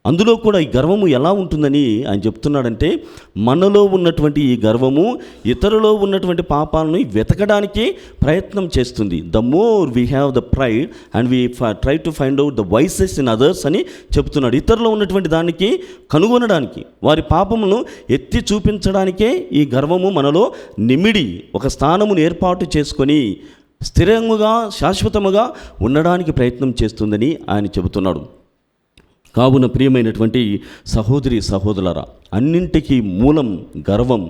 అందులో కూడా ఈ గర్వము ఎలా ఉంటుందని ఆయన చెప్తున్నాడంటే, మనలో ఉన్నటువంటి ఈ గర్వము ఇతరులో ఉన్నటువంటి పాపాలను వెతకడానికి ప్రయత్నం చేస్తుంది. The more we have the pride and we try to find out the vices in others అని చెప్తున్నాడు. ఇతరులో ఉన్నటువంటి దానికి కనుగొనడానికి, వారి పాపమును ఎత్తి చూపించడానికే ఈ గర్వము మనలో నిమిడి ఒక స్థానమును ఏర్పాటు చేసుకొని స్థిరంగా శాశ్వతముగా ఉండడానికి ప్రయత్నం చేస్తుందని ఆయన చెబుతున్నాడు. కావున ప్రియమైనటువంటి సహోదరి సహోదరులారా, అన్నింటికీ మూలం గర్వం.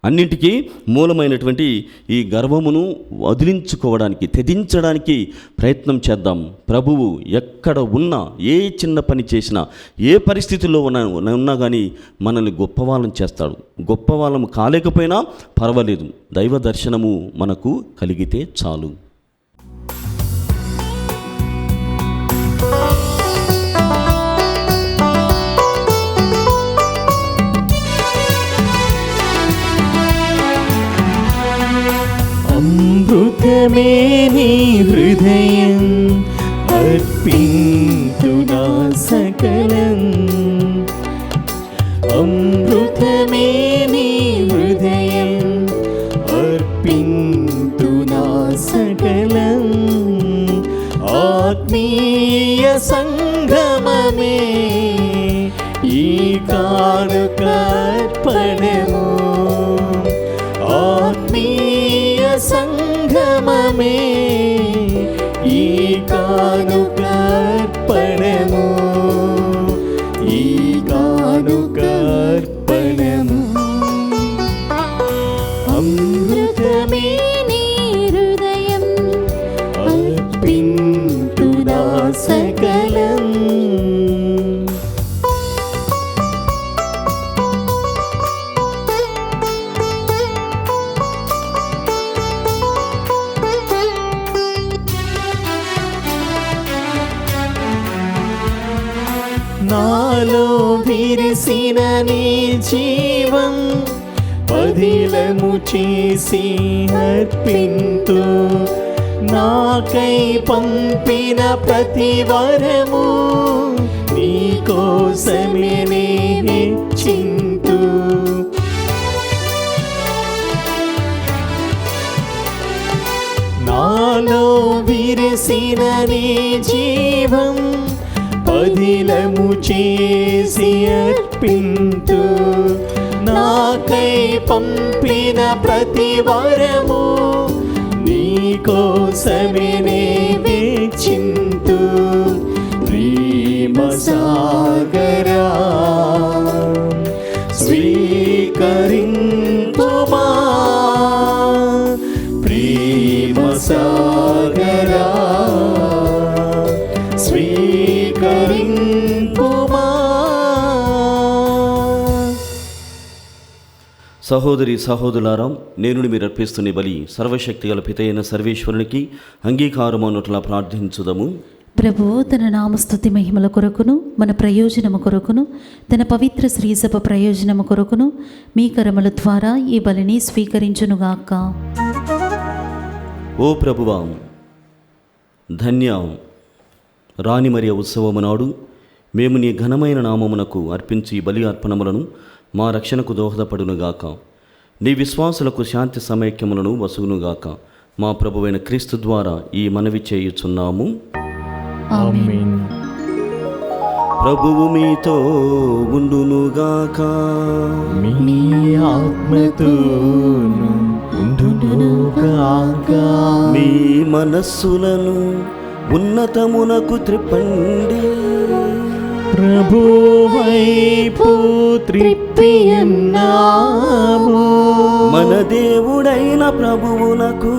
అన్నింటికీ మూలమైనటువంటి ఈ గర్వమును వదిలించుకోవడానికి, త్యజించడానికి ప్రయత్నం చేద్దాం. ప్రభువు ఎక్కడ ఉన్నా, ఏ చిన్న పని చేసినా, ఏ పరిస్థితుల్లో ఉన్నా కానీ మనల్ని గొప్పవాళ్ళం చేస్తాడు. గొప్పవాళ్ళం కాలేకపోయినా పర్వాలేదు, దైవ దర్శనము మనకు కలిగితే చాలు. అమృతమే నీ హృదయం, అర్పింతునా సకలం. అమృతమే నీ హృదయం, అర్పింతునా సకలం. ఆత్మీయ సంగమమే ఈ కానుక అర్పణము. ఆత్మీయ సంగమమే ఈ కానుక అర్పణము. ఈ కానుక అర్పణము. అమృతమే నీ హృదయం, అర్పింతునా సకలం. నాలో విరిసిన నీ జీవం పదిలము చేసి అర్పింతు. నాకై పంపిన ప్రతి వరము నీ కోసమే నే హెచ్చింతు. నాలో విరిసిన నీ జీవం పదిలము చేసి అర్పింతు. నాకై పంపిన ప్రతి వరము నీ కోసమే నే వెచ్చింతు. ప్రేమ సాగరా స్వీకరింతుమా. ప్రేమ సాగరా స్వీకరింతుమా. సహోదరి సహోదరులారా, నేను మీరు అర్పిస్తున్న బలి సర్వశక్తి గల పితైన సర్వేశ్వరునికి అంగీకారము అన్నట్లా ప్రార్థించుదము. ప్రభువు తన నామస్తుతి మహిమల కొరకును, మన ప్రయోజనము కొరకును, తన పవిత్ర శ్రీసభ ప్రయోజనము కొరకును మీ కరముల ద్వారా ఈ బలిని స్వీకరించునుగాక. ఓ ప్రభువా, ధన్య రాణి మరియ ఉత్సవము నాడు మేము నీ ఘనమైన నామమునకు అర్పించి ఈ బలి అర్పణములను మా రక్షణకు దోహదపడునుగాక. నీ విశ్వాసులకు శాంతి సమైక్యములను వసుగునుగాక. మా ప్రభువైన క్రీస్తు ద్వారా ఈ మనవి చేయుచున్నాము. ఆమేన్. ప్రభువు మీతో ఉండునుగాక. మీ ఆత్మతోను ఉండునుగాక. మీ మనస్సులను ఉన్నతమునకు త్రిప్పండి. ప్రభువైపు త్రిప్పియున్నాము. మన దేవుడైన ప్రభువునకు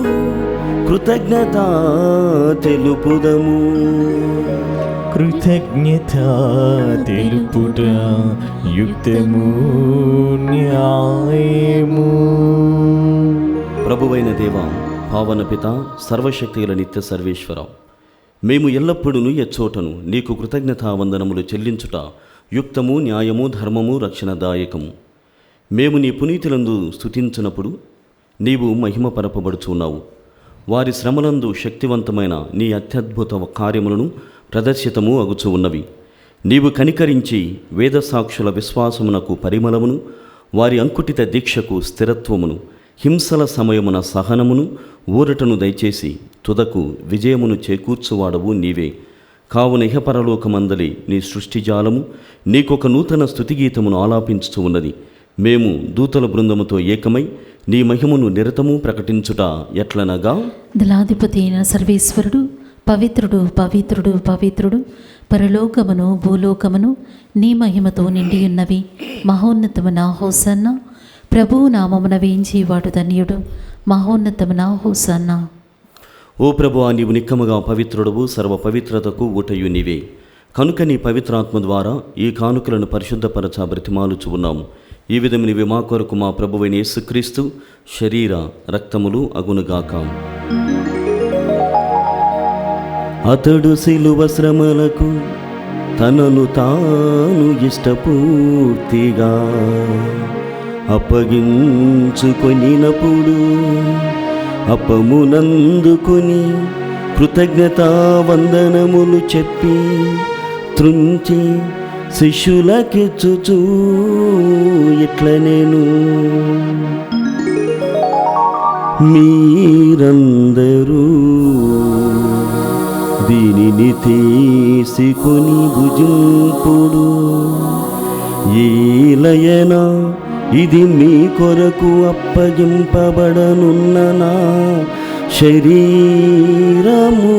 కృతజ్ఞత తెలుపుదము. కృతజ్ఞత తెలుపుట యుక్తము, న్యాయము. ప్రభువైన దేవ, పావన పిత, సర్వశక్తిగల నిత్య సర్వేశ్వర, మేము ఎల్లప్పుడూ ఎచ్చోటను నీకు కృతజ్ఞతావందనములు చెల్లించుట యుక్తము, న్యాయము, ధర్మము, రక్షణదాయకము. మేము నీ పునీతులందు స్తుతించినప్పుడు నీవు మహిమపరపబడుచున్నావు. వారి శ్రమలందు శక్తివంతమైన నీ అత్యద్భుత కార్యములను ప్రదర్శితము అగుచు ఉన్నవి. నీవు కనికరించి వేదసాక్షుల విశ్వాసమునకు పరిమళమును, వారి అంకుటిత దీక్షకు స్థిరత్వమును, హింసల సమయమున సహనమును, ఊరటను దయచేసి తుదకు విజయమును చేకూర్చువాడవు నీవే. కావున ఇహపరలోకమందలి నీ సృష్టిజాలము నీకొక నూతన స్తుతిగీతమును ఆలాపించుతూ ఉన్నది. మేము దూతల బృందముతో ఏకమై నీ మహిమను నిరతము ప్రకటించుట ఎట్లనగా, దళాధిపతి అయిన సర్వేశ్వరుడు పవిత్రుడు, పవిత్రుడు, పవిత్రుడు, పరలోకమును భూలోకమును నీ మహిమతో నిండియున్నవి. మహోన్నతమున హోసన్న. ప్రభువు నామమున వేయించేవాడు ధన్యుడు. మహోన్నతమున హోసన్న. ఓ ప్రభువా, నీవు నిక్కముగా పవిత్రుడవు, సర్వ పవిత్రతకు ఊటయు నీవే. కనుక నీ పవిత్రాత్మ ద్వారా ఈ కానుకలను పరిశుద్ధపరచ బ్రతిమాలుచు ఉన్నాము. ఈ విధము నీవి మా కొరకు మా ప్రభువైన యేసుక్రీస్తు శరీర రక్తములు అగునుగాక. అతడు శిలువ శ్రమలకు తనను తాను ఇష్టపూర్తిగా అప్పగించుకొనినప్పుడు అప్పమునందుకొని కృతజ్ఞతావందనములు చెప్పి త్రుంచి శిష్యులకిచ్చుచూ ఇట్లనేను, మీరందరూ దీనిని తీసుకొని భుజింపుడు. ఏలయన ఇది మీ కొరకు అప్పగింపబడనున్న నా శరీరము.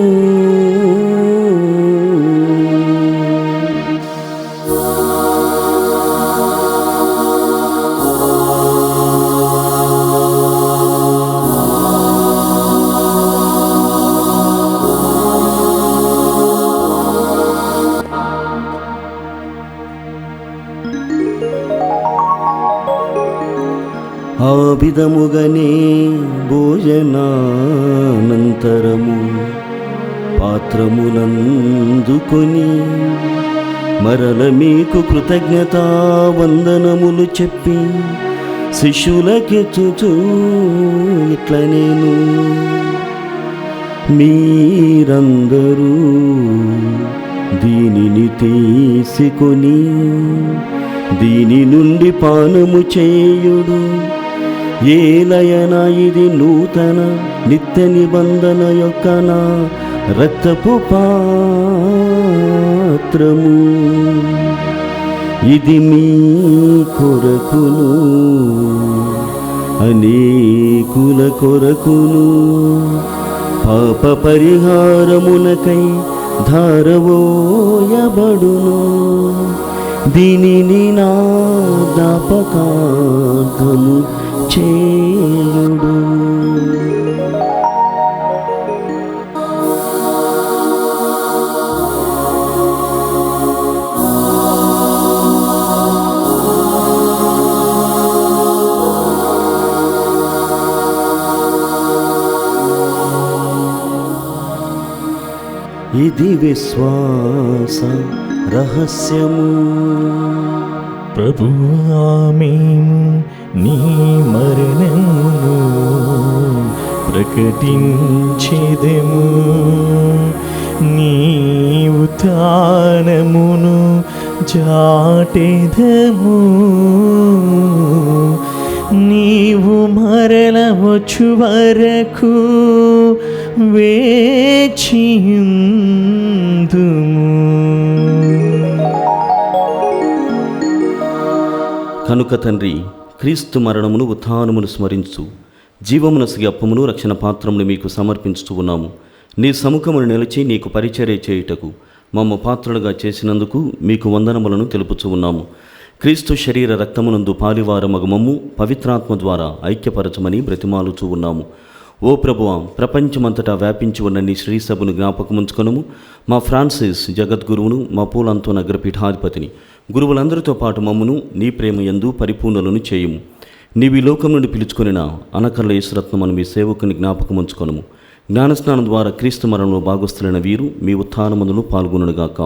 ఆ విధముగనే భోజనానంతరము పాత్రమునందుకొని మరల మీకు కృతజ్ఞతావందనములు చెప్పి శిష్యులకిచ్చుచూ ఇట్లనేను, మీరందరూ దీనిని తీసుకొని దీని నుండి పానము చేయుడు. ఏలయన ఇది నూతన నిత్య నిబంధన యొక్క నా రక్తపు పాత్రము. ఇది మీ కొరకును అనేకుల కొరకును పాప పరిహారమునకై ధారవోయబడును. దీనిని నా జ్ఞాపకార్థము చేయుడు. ఇది విశ్వాస రహస్యము. ప్రభువా, మేము నీ మరణమును ప్రకటించెదము, నీ ఉత్థానమును చాటెదము. నీవు మరల వచ్చు వరకు వేచియుందుము. కనుక తండ్రి, క్రీస్తు మరణమును ఉత్థానమును స్మరించు జీవమునసిగి అప్పమును రక్షణ పాత్రమును మీకు సమర్పించుతూ ఉన్నాము. నీ సముఖమును నిలిచి నీకు పరిచర్య చేయుటకు మమ్మ పాత్రలుగా చేసినందుకు మీకు వందనములను తెలుపుచూ ఉన్నాము. క్రీస్తు శరీర రక్తమునందు పాలివారమగు మమ్ము పవిత్రాత్మ ద్వారా ఐక్యపరచమని బ్రతిమాలుచూ ఉన్నాము. ఓ ప్రభువా, ప్రపంచమంతటా వ్యాపించి ఉన్న నీ శ్రీసభను జ్ఞాపకముంచుకొనుము. మా ఫ్రాన్సిస్ జగద్గురువును, మా పూలంతో నగరపీఠాధిపతిని, గురువులందరితో పాటు మమ్మును నీ ప్రేమ యందు పరిపూర్ణులను చేయుము. నీవి లోకం నుండి పిలుచుకొనిన అనకర్ల యేసురత్నమను మీ సేవకుని జ్ఞాపకముంచుకొనుము. జ్ఞానస్నానం ద్వారా క్రీస్తు మరణంలో భాగస్థులైన వీరు మీ ఉత్థానమందును పాల్గొనుగాక.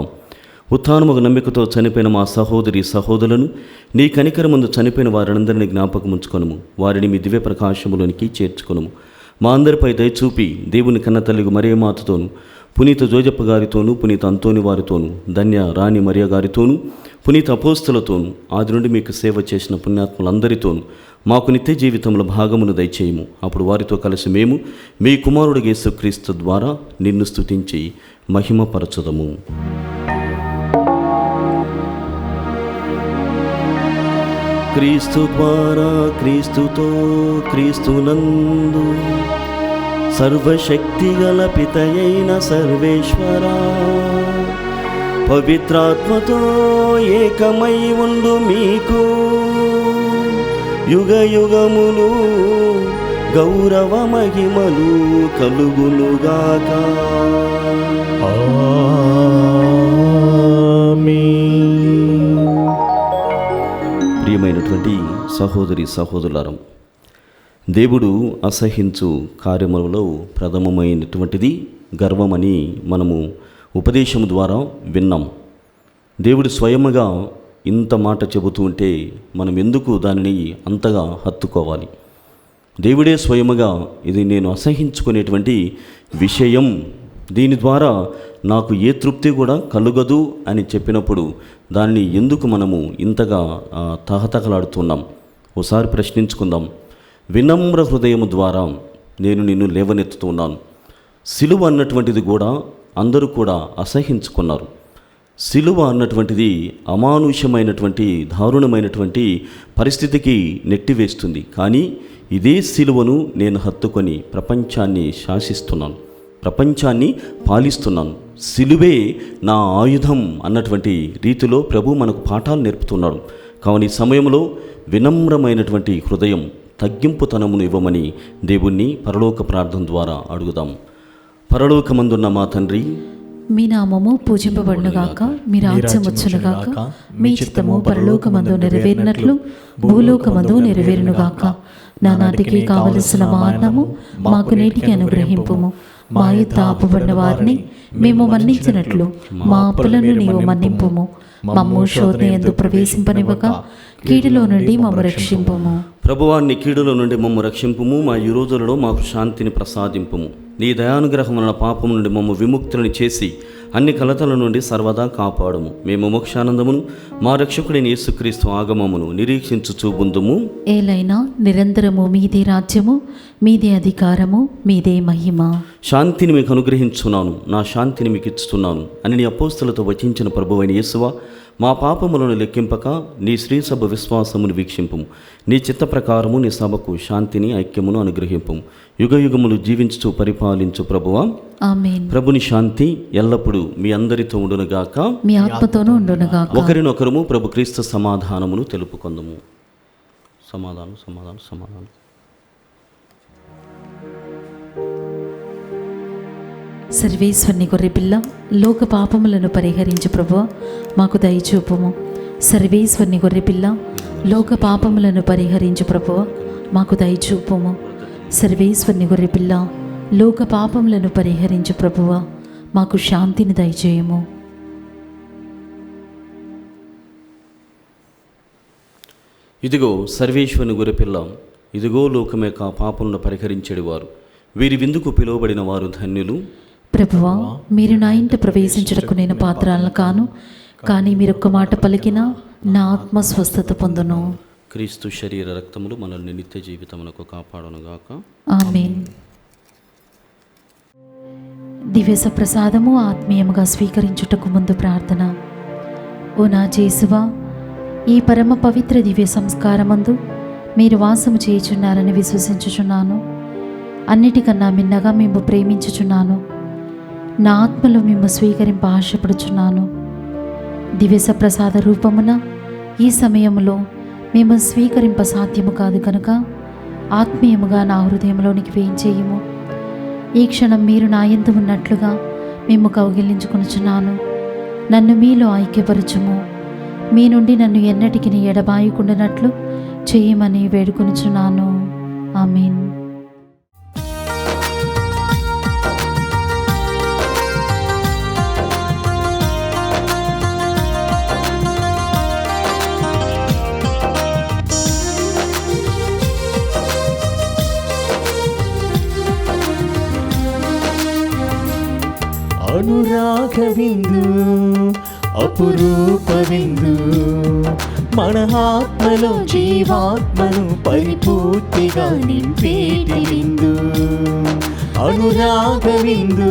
ఉత్థానముగు నమ్మికతో చనిపోయిన మా సహోదరి సహోదరులను నీ కనికరమందు చనిపోయిన వారందరినీ జ్ఞాపకముంచుకొనుము. వారిని మీ దివ్య ప్రకాశములోనికి చేర్చుకొనుము. మా అందరిపై దయచూపి దేవుని కన్న తల్లి మరియమాతతోను, పునీత జోజప్ప గారితోనూ, పునీత అంతోని వారితోనూ, ధన్య రాణి మరియ గారితోనూ, పునీత అపోస్తలతోనూ, ఆది నుండి మీకు సేవ చేసిన పుణ్యాత్ములందరితోనూ మాకు నిత్య జీవితంలో భాగమును దయచేయము. అప్పుడు వారితో కలిసి మేము మీ కుమారుడు యేసుక్రీస్తు ద్వారా నిన్ను స్తుతించి మహిమపరచుదము. క్రీస్తు ద్వారా, క్రీస్తుతో, క్రీస్తునందు సర్వశక్తిగల పితయైన సర్వేశ్వరా, పవిత్రాత్మతో ఏకమై ఉండు మీకు యుగ యుగములు గౌరవ మహిమలు కలుగునుగాక. ప్రియమైనటువంటి సహోదరి సహోదరులారా, దేవుడు అసహించు కార్యములలో ప్రథమమైనటువంటిది గర్వమని మనము ఉపదేశము ద్వారా విన్నాం. దేవుడు స్వయముగా ఇంత మాట చెబుతూ ఉంటే మనం ఎందుకు దానిని అంతగా హత్తుకోవాలి? దేవుడే స్వయముగా ఇది నేను అసహించుకునేటువంటి విషయం, దీని ద్వారా నాకు ఏ తృప్తి కూడా కలుగదు అని చెప్పినప్పుడు దానిని ఎందుకు మనము ఇంతగా తహతహలాడుతున్నాం? ఒకసారి ప్రశ్నించుకుందాం. వినమ్ర హృదయము ద్వారా నేను నిన్ను లేవనెత్తుతున్నాను. సిలువ అన్నటువంటిది కూడా అందరూ కూడా అసహించుకున్నారు. సిలువ అన్నటువంటిది అమానుషమైనటువంటి దారుణమైనటువంటి పరిస్థితికి నెట్టివేస్తుంది. కానీ ఇదే సిలువను నేను హత్తుకొని ప్రపంచాన్ని శాసిస్తున్నాను, ప్రపంచాన్ని పాలిస్తున్నాను. సిలువే నా ఆయుధం అన్నటువంటి రీతిలో ప్రభు మనకు పాఠాలు నేర్పుతున్నాడు. కావున ఈ సమయంలో వినమ్రమైనటువంటి హృదయం, తగ్గింపుతనమును ఇవ్వమని దేవుణ్ణి పరలోక ప్రార్థన ద్వారా అడుగుదాం. పరలోకమందున్న మా తండ్రి, మీ నామము పూజింపబడునుగాక, మీ రాజ్యం వచ్చునుగాక, మీ చిత్తము పరలోకమందు నెరవేరినట్లు భూలోకమందు నెరవేరునుగాక. నానాటికి కావలసిన అన్నము మాకు నేటికి అనుగ్రహింపుము. మా యొద్ద అప్పుబడిన వారిని మేము మన్నించినట్లు మా అప్పులను నీవు మన్నింపుము. మమ్ము శోధనయందు ప్రవేశింపనివ్వక కీడులో నుండి మమ్ము రక్షింపుము. ప్రభువాన్ని కీడులో నుండి మమ్ము రక్షింపుము. మా ఈ రోజులలో మాకు శాంతిని ప్రసాదింపుము. నీ దయానుగ్రహం వలన పాపం నుండి మమ్ము విముక్తులను చేసి అన్ని కలతల నుండి సర్వదా కాపాడము. మేము మోక్షానందమును మా రక్షకుడైన యేసుక్రీస్తు ఆగమమును నిరీక్షించుచూ బుందుము. ఏలైనా నిరంతరము మీదే రాజ్యము, మీదే అధికారము, మీదే మహిమ. శాంతిని మీకు అనుగ్రహించున్నాను, నా శాంతిని మీకు ఇస్తున్నాను అని నీ అపోస్తలతో వచించిన ప్రభువైన యేసువా, మా పాపములను లెక్కింపక నీ శ్రీసభ విశ్వాసమును వీక్షింపుము. నీ చిత్త ప్రకారము నీ సభకు శాంతిని, ఐక్యమును అనుగ్రహింపుము. యుగ యుగములు జీవించుచు పరిపాలించు ప్రభువా. ఆమేన్. ప్రభుని శాంతి ఎల్లప్పుడూ మీ అందరితో ఉండునుగాక, మీ ఆత్మతోనూ ఉండునుగాక. ఒకరినొకరము ప్రభు క్రీస్తు సమాధానమును తెలుపుకొందుము. సమాధానం, సమాధానం, సమాధానం. సర్వేశ్వరుని గొర్రెపిల్ల, లోక పాపములను పరిహరించు ప్రభువా, మాకు దయచూపుము. సర్వేశ్వరుని గొర్రెపిల్ల, లోక పాపములను పరిహరించు ప్రభువా, మాకు దయచూపుము. సర్వేశ్వరుని గొర్రెపిల్ల, లోక పాపములను పరిహరించు ప్రభువా, మాకు శాంతిని దయచేయము. ఇదిగో సర్వేశ్వరుని గొర్రెపిల్ల, ఇదిగో లోకమే కా పాపములను పరిహరించేవారు. వీరి విందుకు పిలువబడిన వారు ధన్యులు. ప్రభువా, మీరు నా ఇంట ప్రవేశించుటకు నేను పాత్రలను కాను, కానీ మీరొక్క మాట పలికినా నా ఆత్మ స్వస్థత పొందును. క్రీస్తు శరీర రక్తములు మనల్ని నిత్య జీవితమునకు కాపాడునుగాక. ఆమేన్. దివ్య సప్రసాదము ఆత్మీయముగా స్వీకరించుటకు ముందు ప్రార్థన. ఓ నా జేసువా, ఈ పరమ పవిత్ర దివ్య సంస్కారమందు మీరు వాసము చేయుచున్నారని విశ్వసించుచున్నాను. అన్నిటికన్నా మిన్నగా మేము ప్రేమించుచున్నాను. నా ఆత్మలో మేము స్వీకరింప ఆశపడుచున్నాను. దివ్య సప్రసాద రూపమున ఈ సమయంలో మేము స్వీకరింప సాధ్యము కాదు కనుక ఆత్మీయముగా నా హృదయంలోనికి వేయించేయము. ఈ క్షణం మీరు నా యందు ఉన్నట్లుగా మేము కౌగిలించుకొనుచున్నాను. నన్ను మీలో ఐక్యపరచుము. మీ నుండి నన్ను ఎన్నటికి ఎడబాయకుండానట్లు చేయమని వేడుకొనుచున్నాను. ఆమేన్. అనురాగ విందు, అపురూప విందు, మన ఆత్మలో జీవాత్మను పరిపూర్తిగా నింపేటి విందు. అనురాగ విందు,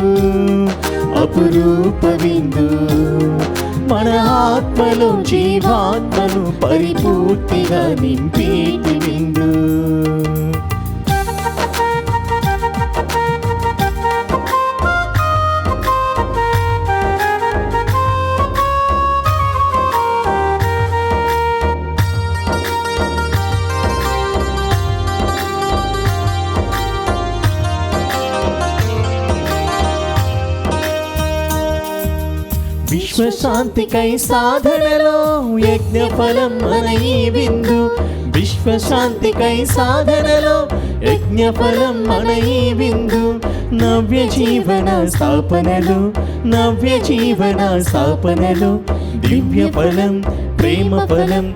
అపురూప విందు, మన ఆత్మలో జీవాత్మను పరిపూర్తిగా నింపేటి విందు. విశ్వశాంతికై సాధనలో యజ్ఞఫలం మన ఈ విందు. విశ్వశాంతికై సాధనలో యజ్ఞఫలం మన ఈ విందు. నవ్య జీవన స్థాపనలు, నవ్య జీవన స్థాపనలు, దివ్య ఫలం, ప్రేమ ఫలం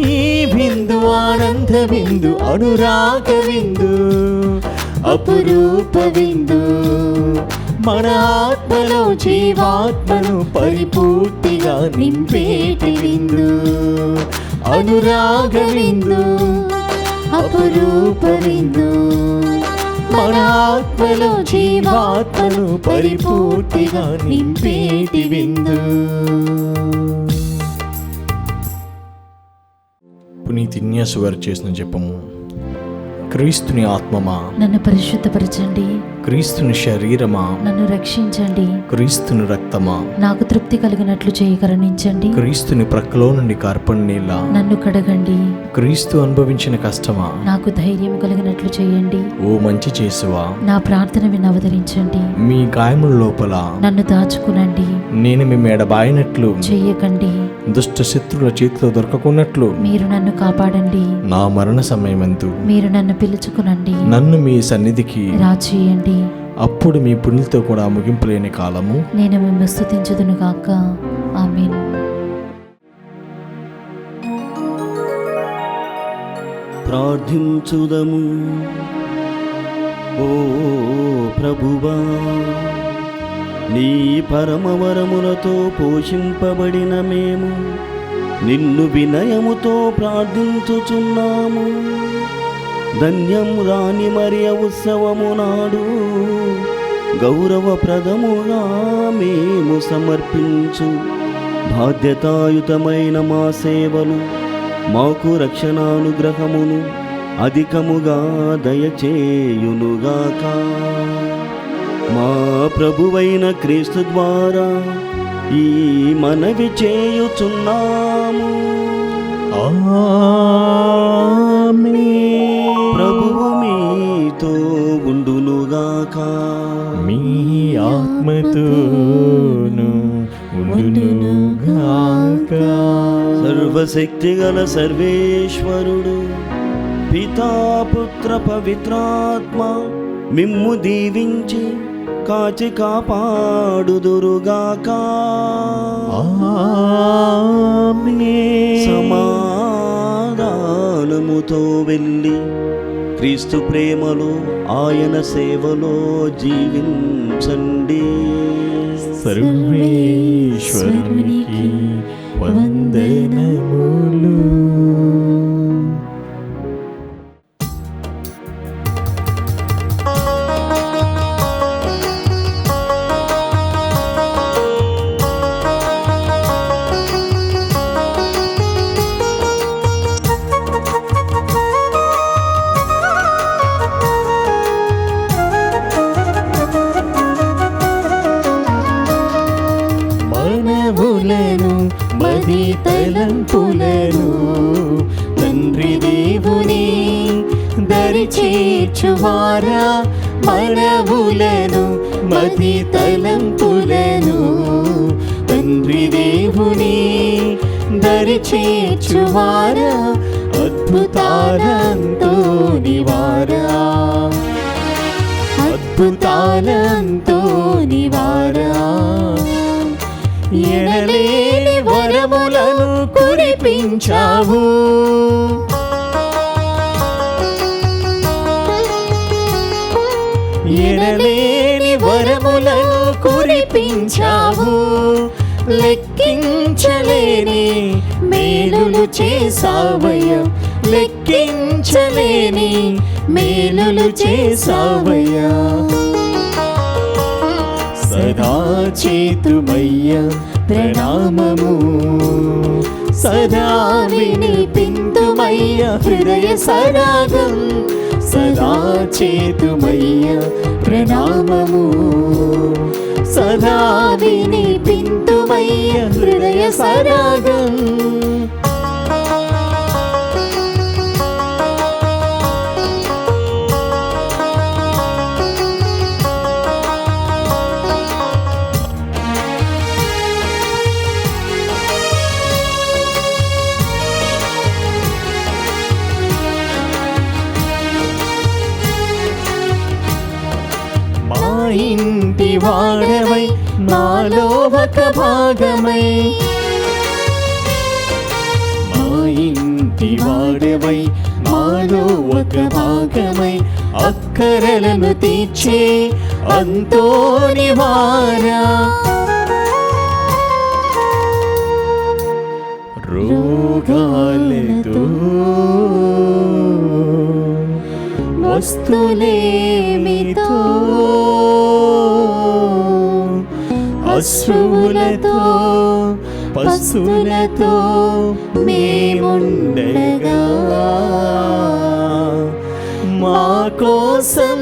ఈ విందు. ఆనంద విందు, అనురాగ విందు, అపురూప విందు, మన ఆత్మలో జీవాత్మను పరిపూర్తిగా నింపేటి విందు. అనురాగ విందు, అపురూప విందు, మన ఆత్మలో జీవాత్మను పరిపూర్తిగా నింపేటి విందు. పునీత్ ఇన్యాసు గారు చేసిన జపము. క్రీస్తుని ఆత్మమా నన్ను పరిశుద్ధపరచండి. క్రీస్తుని శరీరమా నన్ను రక్షించండి. క్రీస్తుని రక్తమా నాకు తృప్తి కలిగినట్లు చేయి కరుణించండి. క్రీస్తుని ప్రక్కలో నుండి కార్పణ నీళ్ళ నన్ను కడగండి. క్రీస్తు అనుభవించిన కష్టమా నాకు ధైర్యం కలిగినట్లు చేయండి. ఓ మంచి చేసువా, నా ప్రార్థన విని అవతరించండి. మీ గాయముల లోపల నన్ను దాచుకునండి. నేను మీ ఎడబాయినట్లు చెయ్యకండి. దుష్ట శత్రుల చేతిలో దొరకకున్నట్లు మీరు నన్ను కాపాడండి. నా మరణ సమయమందు మీరు నన్ను పిలుచుకునండి. నన్ను మీ సన్నిధికి రాచేయండి. అప్పుడు మీ పుణ్యులతో కూడా ముగింపు లేని కాలము నేను మిమ్మల్ని స్తుతించుదును గాక. ఆమేన్. ప్రార్థించుదము. ఓ ప్రభువా, నీ పరమవరములతో పోషింపబడిన మేము నిన్ను వినయముతో ప్రార్థించుచున్నాము. ధన్యం రాని మరియ ఉత్సవము నాడు గౌరవప్రదముగా మేము సమర్పించు బాధ్యతాయుతమైన మా సేవలు మాకు రక్షణానుగ్రహమును అధికముగా దయచేయునుగాక. మా ప్రభువైన క్రీస్తు ద్వారా ఈ మనవి చేయుచున్నాము. ప్రభువు మీతో ఉండునుగాక. మీ ఆత్మతోను ఉండునుగాక. సర్వశక్తిగల సర్వేశ్వరుడు పితా పుత్ర పవిత్రాత్మ మిమ్ము దీవించి కాచి కాపాడుదురుగాక. సమాధానముతో వెళ్ళి క్రీస్తు ప్రేమలో ఆయన సేవలో జీవించండి. సర్వేశ్వరునికి వందనములు. దరి చేర్చువారా మనవులను మది తలంపులను తండ్రి దేవుని దరి చేర్చువారా అద్భుతాలంతో నివారా అద్భుతాలంతో నివారా ఎనలేని వరములను కురిపించావు ఎనలేని వరములను కురిపించావు లెక్కించలేని మేలులు చేసావయ్యా లెక్కించలేని మేలులు చేసావయ్యా సదా చేతుమయ్యా ప్రణామము సదా వినిపింతుమయ్యా హృదయ సరాగం సదా చేతుమయ్యా ప్రణామము సదా వినిపింతుమయ్యా హృదయ సరాగం ఇంటి వాడవై నాలో ఒక భాగమై మా ఇంటి వాడవై నాలో ఒక భాగమై అక్కరలను తీర్చే అంతోని వారా రోగాలతో వస్తులేమితో అశ్రువులతో పశువులతో మేముండగా మా కోసం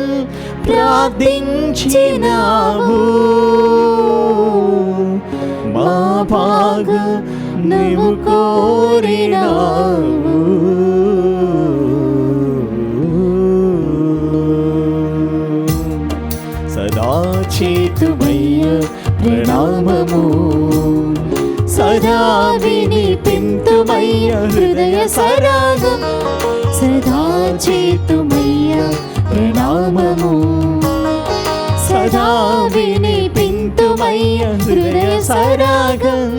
ప్రార్థించినావు మా బాగు నువ్వు కోరినావు సదా చేతుమయ్యా ప్రణామము సదా వినిపింతుమయ్యా హృదయ సరాగం సదా చేతుమయ్యా ప్రణామము సదా వినిపింతుమయ్యా హృదయ సరాగం